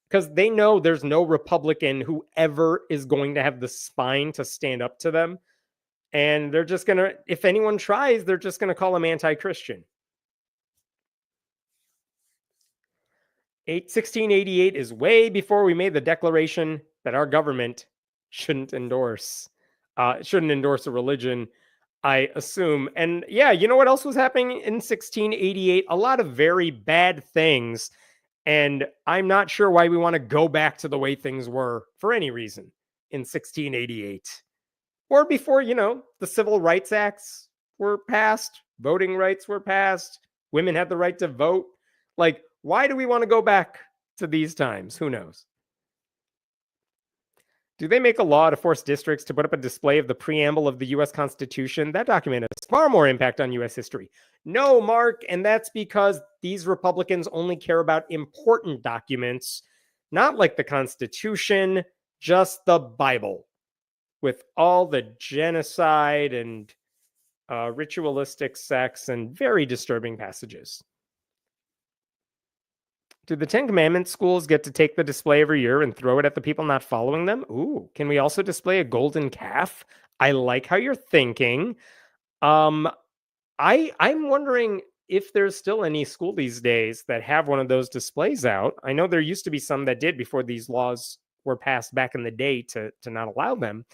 because they know there's no Republican who ever is going to have the spine to stand up to them. And they're just going to, if anyone tries, they're just going to call him anti-Christian. 1688 is way before we made the declaration that our government shouldn't endorse a religion, I assume. And yeah, you know what else was happening in 1688? A lot of very bad things. And I'm not sure why we want to go back to the way things were for any reason in 1688. Or before, the Civil Rights Acts were passed, voting rights were passed, women had the right to vote. Like, why do we want to go back to these times. Who knows? Do they make a law to force districts to put up a display of the preamble of the U.S. Constitution? That document has far more impact on U.S. history. No, Mark, and that's because these Republicans only care about important documents, not like the Constitution, just the Bible, with all the genocide and ritualistic sex and very disturbing passages. Do the Ten Commandments schools get to take the display every year and throw it at the people not following them? Ooh, can we also display a golden calf? I like how you're thinking. I'm wondering if there's still any school these days that have one of those displays out. I know there used to be some that did before these laws were passed back in the day to not allow them.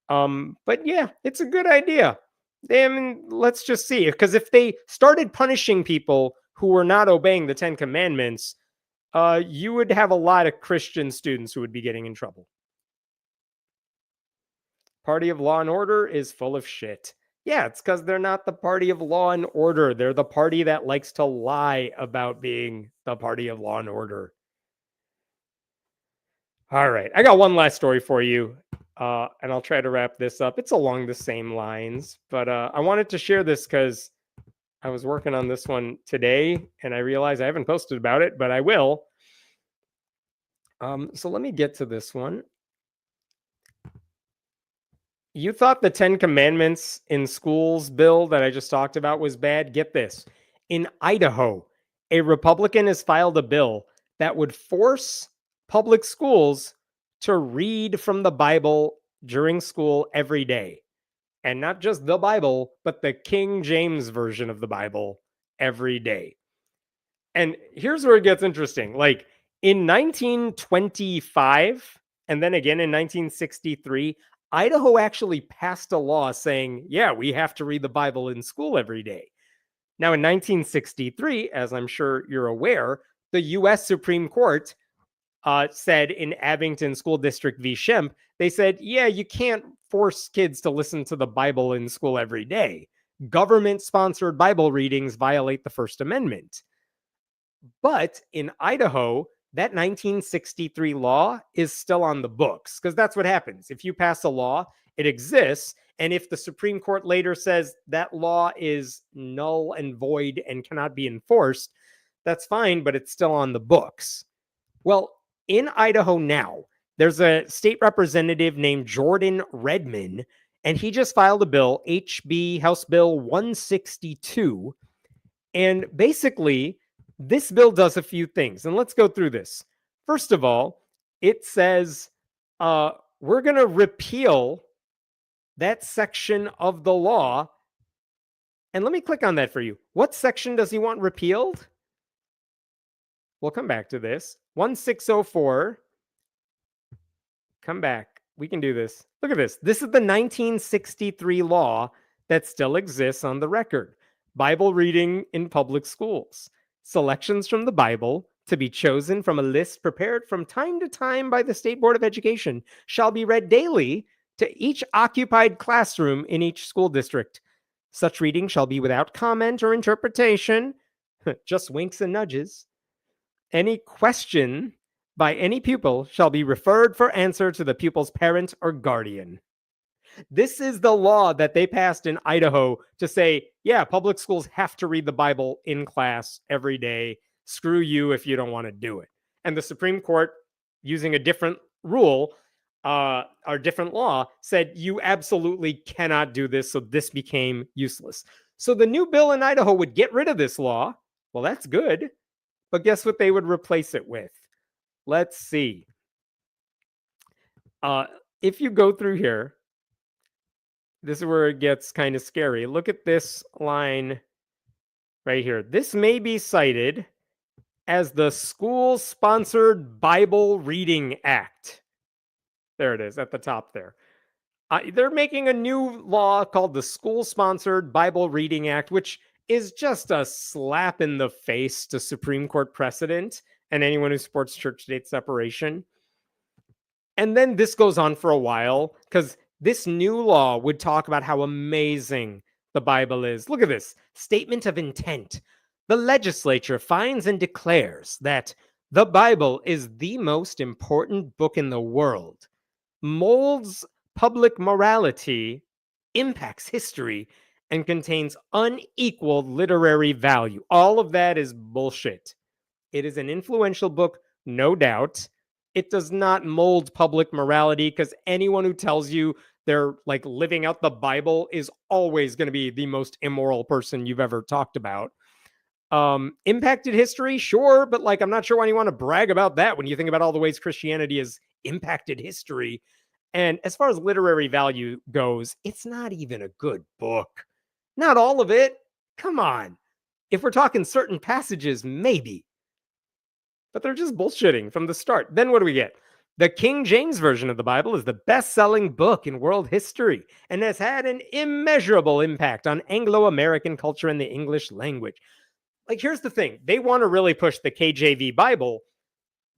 But yeah, it's a good idea. I mean, let's just see. Because if they started punishing people who were not obeying the Ten Commandments, you would have a lot of Christian students who would be getting in trouble. Party of Law and Order is full of shit. Yeah, it's because they're not the party of law and order. They're the party that likes to lie about being the party of law and order. All right, I got one last story for you, and I'll try to wrap this up. It's along the same lines, but I wanted to share this because I was working on this one today, and I realized I haven't posted about it, but I will. So let me get to this one. You thought the 10 Commandments in schools bill that I just talked about was bad? Get this. In Idaho, a Republican has filed a bill that would force public schools to read from the Bible during school every day. And not just the Bible, but the King James version of the Bible every day. And here's where it gets interesting. Like in 1925, and then again in 1963, Idaho actually passed a law saying, yeah, we have to read the Bible in school every day. Now, in 1963, as I'm sure you're aware, the U.S. Supreme Court said in Abington School District v. Shemp, they said, yeah, you can't force kids to listen to the Bible in school every day. Government-sponsored Bible readings violate the First Amendment. But in Idaho, that 1963 law is still on the books, because that's what happens. If you pass a law, it exists. And if the Supreme Court later says that law is null and void and cannot be enforced, that's fine, but it's still on the books. Well, in Idaho now, there's a state representative named Jordan Redman, and he just filed a bill, HB House Bill 162. And basically, this bill does a few things, and let's go through this. First of all, it says we're going to repeal that section of the law. And let me click on that for you. What section does he want repealed? We'll come back to this. 1604. Come back. We can do this. Look at this. This is the 1963 law that still exists on the record. Bible reading in public schools. Selections from the Bible to be chosen from a list prepared from time to time by the State Board of Education shall be read daily to each occupied classroom in each school district. Such reading shall be without comment or interpretation, just winks and nudges. Any question by any pupil shall be referred for answer to the pupil's parent or guardian. This is the law that they passed in Idaho to say, yeah, public schools have to read the Bible in class every day. Screw you if you don't want to do it. And the Supreme Court, using a different rule or different law, said you absolutely cannot do this. So this became useless. So the new bill in Idaho would get rid of this law. Well, that's good. But guess what they would replace it with? Let's see. If you go through here, this is where it gets kind of scary. Look at this line right here. This may be cited as the School-Sponsored Bible Reading Act. There it is at the top there. They're making a new law called the School-Sponsored Bible Reading Act, which is just a slap in the face to Supreme Court precedent and anyone who supports church-state separation. And then this goes on for a while because this new law would talk about how amazing the Bible is. Look at this statement of intent. The legislature finds and declares that The Bible is the most important book in the world, molds public morality, impacts history, and contains unequaled literary value. All of that is bullshit. It is an influential book, no doubt. It does not mold public morality because anyone who tells you they're like living out the Bible is always going to be the most immoral person you've ever talked about. Impacted history, sure, but like I'm not sure why you want to brag about that when you think about all the ways Christianity has impacted history. And as far as literary value goes, it's not even a good book. Not all of it. Come on. If we're talking certain passages, maybe. But they're just bullshitting from the start. Then what do we get? The King James Version of the Bible is the best-selling book in world history and has had an immeasurable impact on Anglo-American culture and the English language. Like, here's the thing. They want to really push the KJV Bible,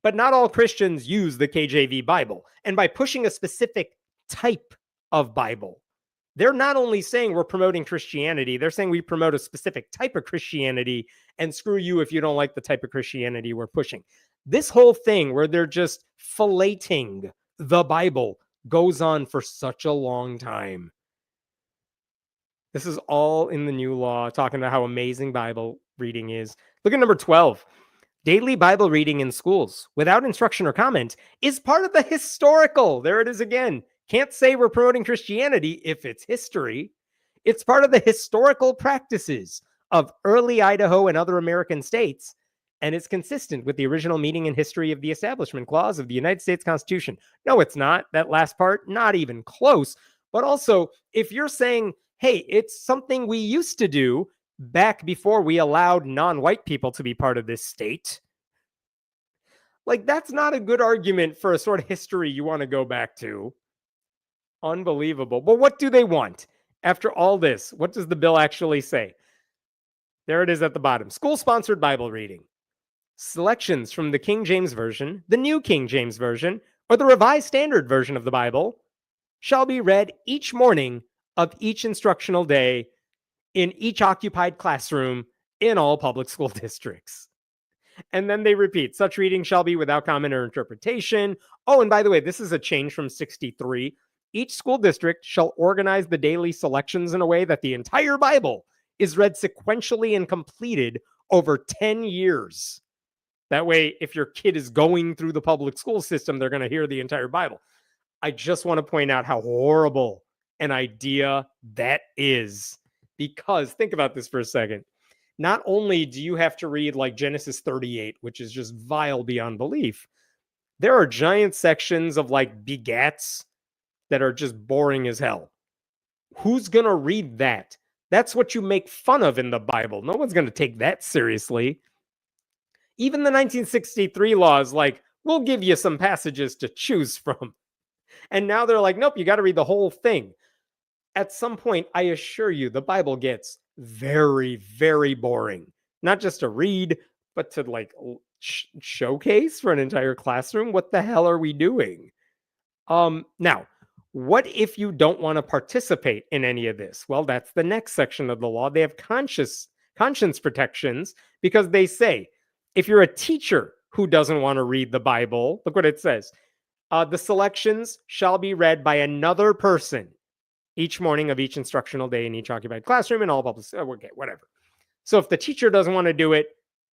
but not all Christians use the KJV Bible. And by pushing a specific type of Bible, they're not only saying we're promoting Christianity, they're saying we promote a specific type of Christianity, and screw you if you don't like the type of Christianity we're pushing. This whole thing where they're just filleting the Bible goes on for such a long time. This is all in the new law, talking about how amazing Bible reading is. Look at number 12. Daily Bible reading in schools without instruction or comment is part of the historical. There it is again. Can't say we're promoting Christianity if it's history. It's part of the historical practices of early Idaho and other American states, and it's consistent with the original meaning and history of the Establishment Clause of the United States Constitution. No, it's not. That last part, not even close. But also, if you're saying, hey, it's something we used to do back before we allowed non-white people to be part of this state, like that's not a good argument for a sort of history you want to go back to. Unbelievable. But what do they want? After all this, what does the bill actually say? There it is at the bottom. School-sponsored Bible reading. Selections from the King James Version, the New King James Version, or the Revised Standard Version of the Bible shall be read each morning of each instructional day in each occupied classroom in all public school districts. And then they repeat, such reading shall be without comment or interpretation. Oh, and by the way, this is a change from 63. Each school district shall organize the daily selections in a way that the entire Bible is read sequentially and completed over 10 years. That way, if your kid is going through the public school system, they're going to hear the entire Bible. I just want to point out how horrible an idea that is. Because think about this for a second. Not only do you have to read like Genesis 38, which is just vile beyond belief, there are giant sections of like begats that are just boring as hell. Who's going to read that? That's what you make fun of in the Bible. No one's going to take that seriously. Even the 1963 laws, like, we'll give you some passages to choose from. And now they're like, nope, you got to read the whole thing. At some point, I assure you, the Bible gets very, very boring. Not just to read, but to like showcase for an entire classroom. What the hell are we doing? Now, what if you don't want to participate in any of this? Well, that's the next section of the law. They have conscience protections because they say, if you're a teacher who doesn't want to read the Bible, look what it says. The selections shall be read by another person each morning of each instructional day in each occupied classroom and all public. Okay, whatever. So if the teacher doesn't want to do it,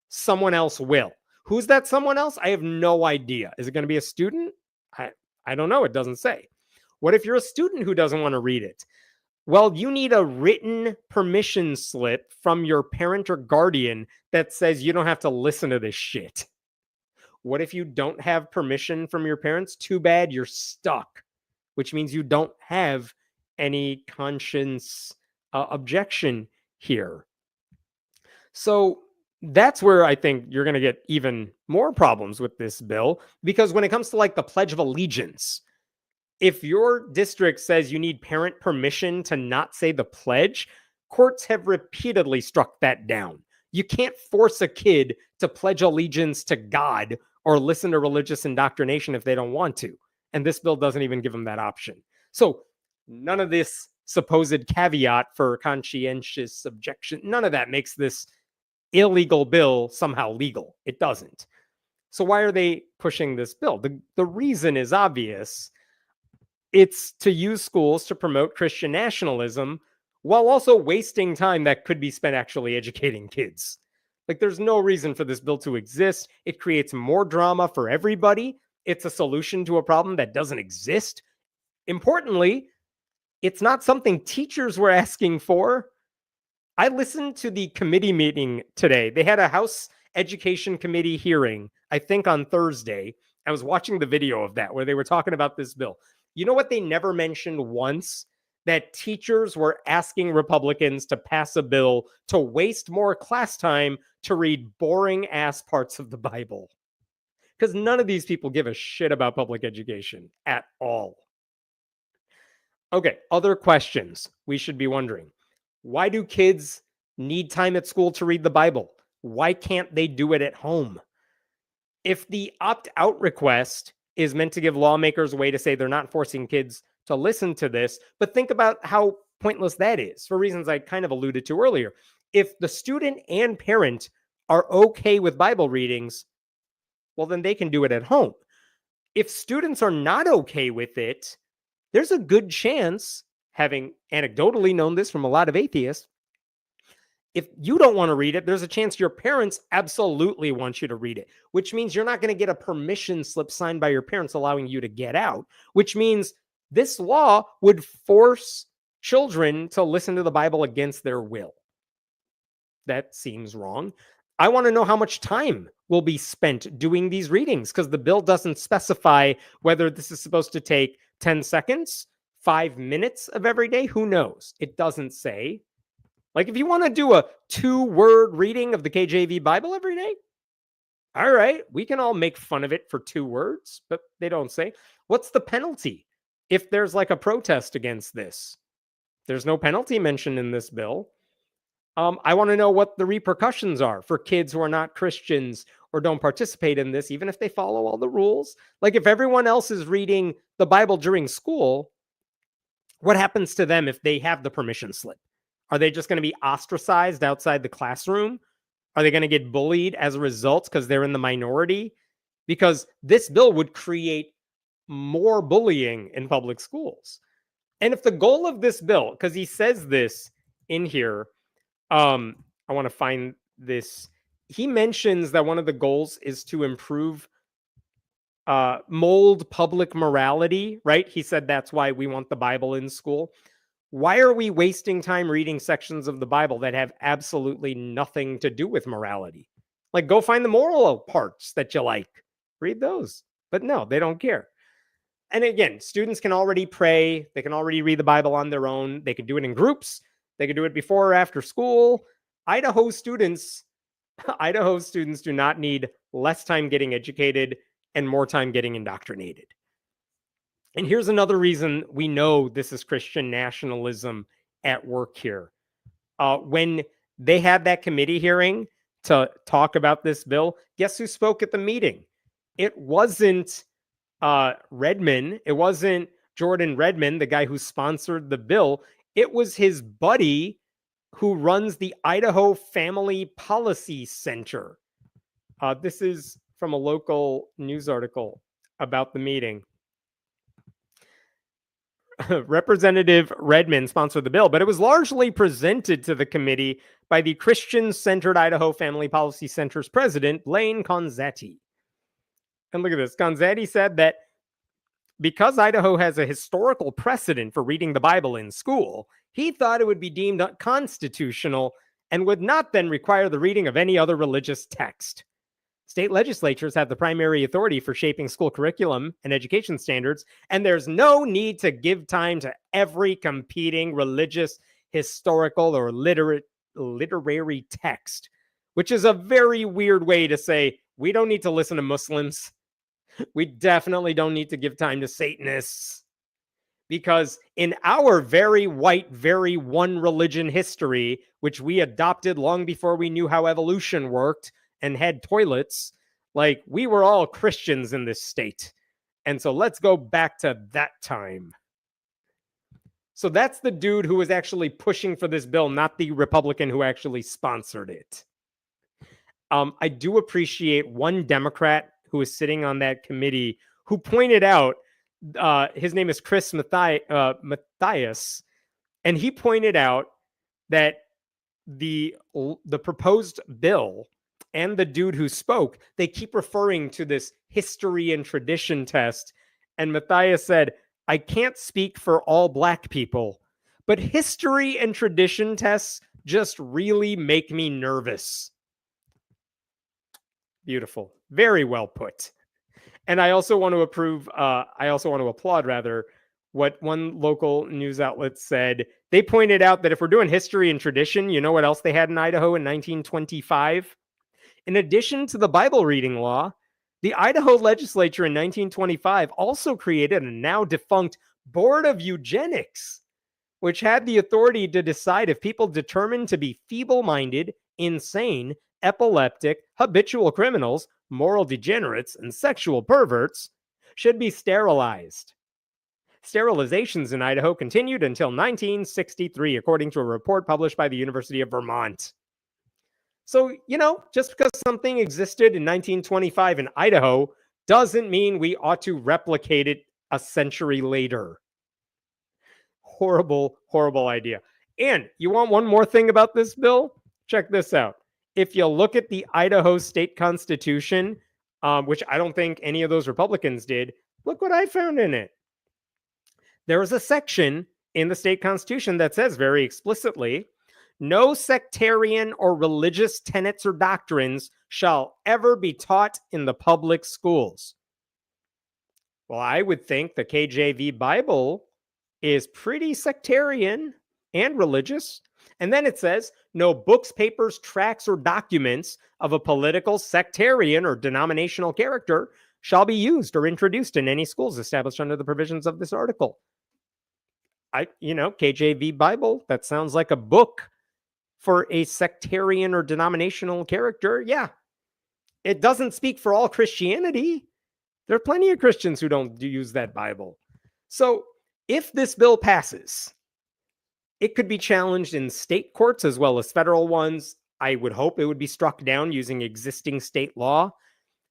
someone else will. Who's that someone else? I have no idea. Is it going to be a student? I don't know. It doesn't say. What if you're a student who doesn't want to read it? Well, you need a written permission slip from your parent or guardian that says you don't have to listen to this shit. What if you don't have permission from your parents? Too bad, you're stuck, which means you don't have any conscience objection here. So that's where I think you're going to get even more problems with this bill, because when it comes to like the Pledge of Allegiance, if your district says you need parent permission to not say the pledge, courts have repeatedly struck that down. You can't force a kid to pledge allegiance to God or listen to religious indoctrination if they don't want to. And this bill doesn't even give them that option. So none of this supposed caveat for conscientious objection, none of that makes this illegal bill somehow legal. It doesn't. So why are they pushing this bill? The reason is obvious. It's to use schools to promote Christian nationalism while also wasting time that could be spent actually educating kids. Like, there's no reason for this bill to exist. It creates more drama for everybody. It's a solution to a problem that doesn't exist. Importantly, it's not something teachers were asking for. I listened to the committee meeting today. They had a House Education Committee hearing, I think on Thursday. I was watching the video of that where they were talking about this bill. You know what they never mentioned once? That teachers were asking Republicans to pass a bill to waste more class time to read boring ass parts of the Bible. Because none of these people give a shit about public education at all. Okay, other questions we should be wondering. Why do kids need time at school to read the Bible? Why can't they do it at home? If the opt-out request is meant to give lawmakers a way to say they're not forcing kids to listen to this, but think about how pointless that is for reasons I kind of alluded to earlier. If the student and parent are okay with Bible readings, well, then they can do it at home. If students are not okay with it, there's a good chance, having anecdotally known this from a lot of atheists, if you don't want to read it, there's a chance your parents absolutely want you to read it, which means you're not going to get a permission slip signed by your parents allowing you to get out, which means this law would force children to listen to the Bible against their will. That seems wrong. I want to know how much time will be spent doing these readings, because the bill doesn't specify whether this is supposed to take 10 seconds, 5 minutes of every day. Who knows? It doesn't say. Like, if you want to do a 2-word reading of the KJV Bible every day, all right, we can all make fun of it for 2 words, but they don't say. What's the penalty if there's like a protest against this? There's no penalty mentioned in this bill. I want to know what the repercussions are for kids who are not Christians or don't participate in this, even if they follow all the rules. Like, if everyone else is reading the Bible during school, what happens to them if they have the permission slip? Are they just going to be ostracized outside the classroom? Are they going to get bullied as a result because they're in the minority? Because this bill would create more bullying in public schools. And if the goal of this bill, because he says this in here, I want to find this. He mentions that one of the goals is to improve mold public morality, right? He said that's why we want the Bible in school. Why are we wasting time reading sections of the Bible that have absolutely nothing to do with morality? Like, go find the moral parts that you like. Read those. But no, they don't care. And again, students can already pray. They can already read the Bible on their own. They can do it in groups. They can do it before or after school. Idaho students do not need less time getting educated and more time getting indoctrinated. And here's another reason we know this is Christian nationalism at work here. When they had that committee hearing to talk about this bill, guess who spoke at the meeting? It wasn't Redmond. It wasn't Jordan Redmond, the guy who sponsored the bill. It was his buddy who runs the Idaho Family Policy Center. This is from a local news article about the meeting. Representative Redmond sponsored the bill, but it was largely presented to the committee by the Christian-centered Idaho Family Policy Center's president, Blaine Conzatti. And look at this. Conzatti said that because Idaho has a historical precedent for reading the Bible in school, he thought it would be deemed unconstitutional and would not then require the reading of any other religious text. State legislatures have the primary authority for shaping school curriculum and education standards, and there's no need to give time to every competing religious, historical, or literary text, which is a very weird way to say we don't need to listen to Muslims. We definitely don't need to give time to Satanists. Because in our very white, very one religion history, which we adopted long before we knew how evolution worked and had toilets, like, we were all Christians in this state. And so let's go back to that time. So that's the dude who was actually pushing for this bill, not the Republican who actually sponsored it. I do appreciate one Democrat who was sitting on that committee who pointed out, his name is Chris Matthias, and he pointed out that the proposed bill and the dude who spoke, they keep referring to this history and tradition test. And Matthias said, I can't speak for all Black people, but history and tradition tests just really make me nervous. Beautiful. Very well put. And I also want to applaud rather, what one local news outlet said. They pointed out that if we're doing history and tradition, you know what else they had in Idaho in 1925? In addition to the Bible reading law, the Idaho legislature in 1925 also created a now defunct Board of Eugenics, which had the authority to decide if people determined to be feeble-minded, insane, epileptic, habitual criminals, moral degenerates, and sexual perverts should be sterilized. Sterilizations in Idaho continued until 1963, according to a report published by the University of Vermont. So, just because something existed in 1925 in Idaho doesn't mean we ought to replicate it a century later. Horrible, horrible idea. And you want one more thing about this bill? Check this out. If you look at the Idaho state constitution, which I don't think any of those Republicans did, look what I found in it. There is a section in the state constitution that says very explicitly, no sectarian or religious tenets or doctrines shall ever be taught in the public schools. Well, I would think the KJV Bible is pretty sectarian and religious. And then it says, no books, papers, tracts, or documents of a political, sectarian, or denominational character shall be used or introduced in any schools established under the provisions of this article. KJV Bible, that sounds like a book for a sectarian or denominational character. Yeah. It doesn't speak for all Christianity. There are plenty of Christians who don't use that Bible. So if this bill passes, it could be challenged in state courts as well as federal ones. I would hope it would be struck down using existing state law.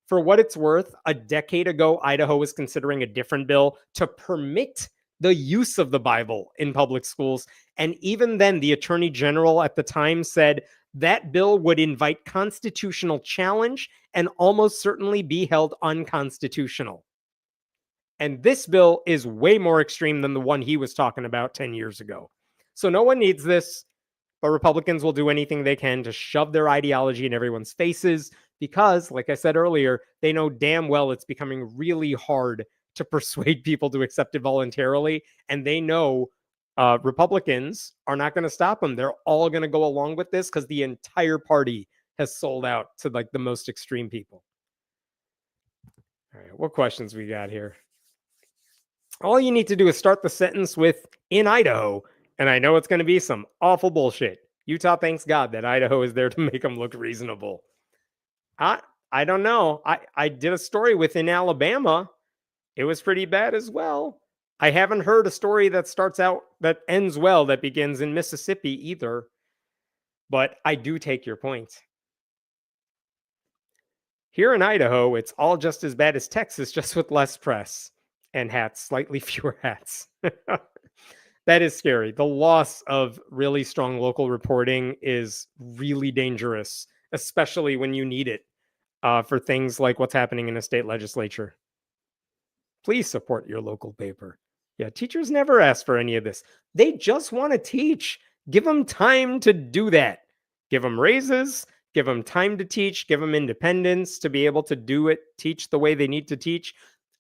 For what it's worth, a decade ago, Idaho was considering a different bill to permit the use of the Bible in public schools. And even then, the Attorney General at the time said that bill would invite constitutional challenge and almost certainly be held unconstitutional. And this bill is way more extreme than the one he was talking about 10 years ago. So no one needs this, but Republicans will do anything they can to shove their ideology in everyone's faces because, like I said earlier, they know damn well it's becoming really hard to persuade people to accept it voluntarily. And they know Republicans are not going to stop them. They're all going to go along with this because the entire party has sold out to like the most extreme people. All right, what questions we got here? All you need to do is start the sentence with in Idaho. And I know it's going to be some awful bullshit. Utah thanks God that Idaho is there to make them look reasonable. I don't know. I did a story within Alabama. It was pretty bad as well. I haven't heard a story that ends well that begins in Mississippi either. But I do take your point. Here in Idaho, it's all just as bad as Texas, just with less press and hats, slightly fewer hats. That is scary. The loss of really strong local reporting is really dangerous, especially when you need it for things like what's happening in a state legislature. Please support your local paper. Yeah, teachers never ask for any of this. They just want to teach. Give them time to do that. Give them raises, give them time to teach, give them independence to be able to do it, teach the way they need to teach.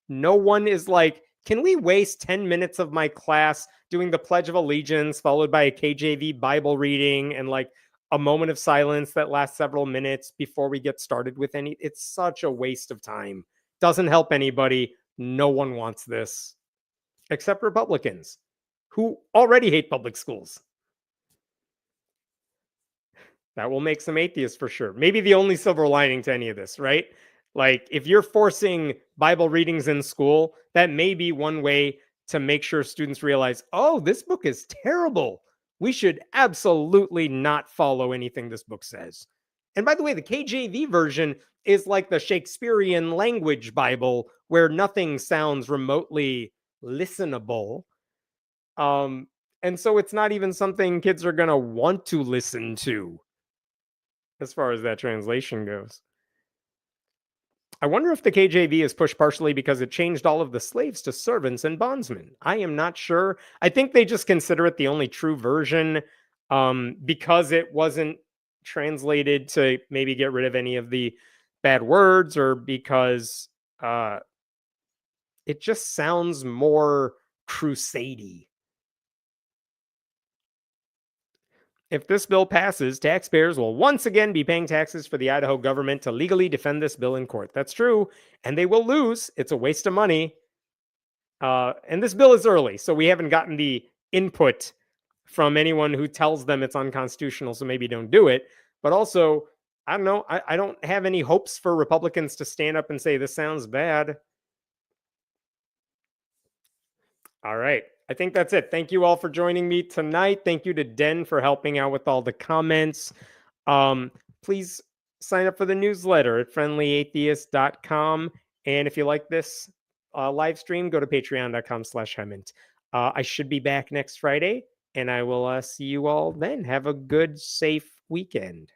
No one is like, can we waste 10 minutes of my class doing the Pledge of Allegiance followed by a KJV Bible reading and like a moment of silence that lasts several minutes before we get started with any? It's such a waste of time. Doesn't help anybody. No one wants this except Republicans who already hate public schools. That will make some atheists for sure. Maybe the only silver lining to any of this, right? Like if you're forcing Bible readings in school, that may be one way to make sure students realize, oh, this book is terrible. We should absolutely not follow anything this book says. And by the way, the KJV version is like the Shakespearean language Bible where nothing sounds remotely listenable. And so it's not even something kids are going to want to listen to as far as that translation goes. I wonder if the KJV is pushed partially because it changed all of the slaves to servants and bondsmen. I am not sure. I think they just consider it the only true version because it wasn't translated to maybe get rid of any of the bad words, or because it just sounds more crusade-y. If this bill passes, taxpayers will once again be paying taxes for the Idaho government to legally defend this bill in court. That's true, and they will lose. It's a waste of money. And this bill is early, so we haven't gotten the input from anyone who tells them it's unconstitutional, so maybe don't do it. But also, I don't know. I don't have any hopes for Republicans to stand up and say, this sounds bad. All right. I think that's it. Thank you all for joining me tonight. Thank you to Den for helping out with all the comments. Please sign up for the newsletter at friendlyatheist.com. And if you like this live stream, go to patreon.com/Hemant. I should be back next Friday, and I will see you all then. Have a good, safe weekend.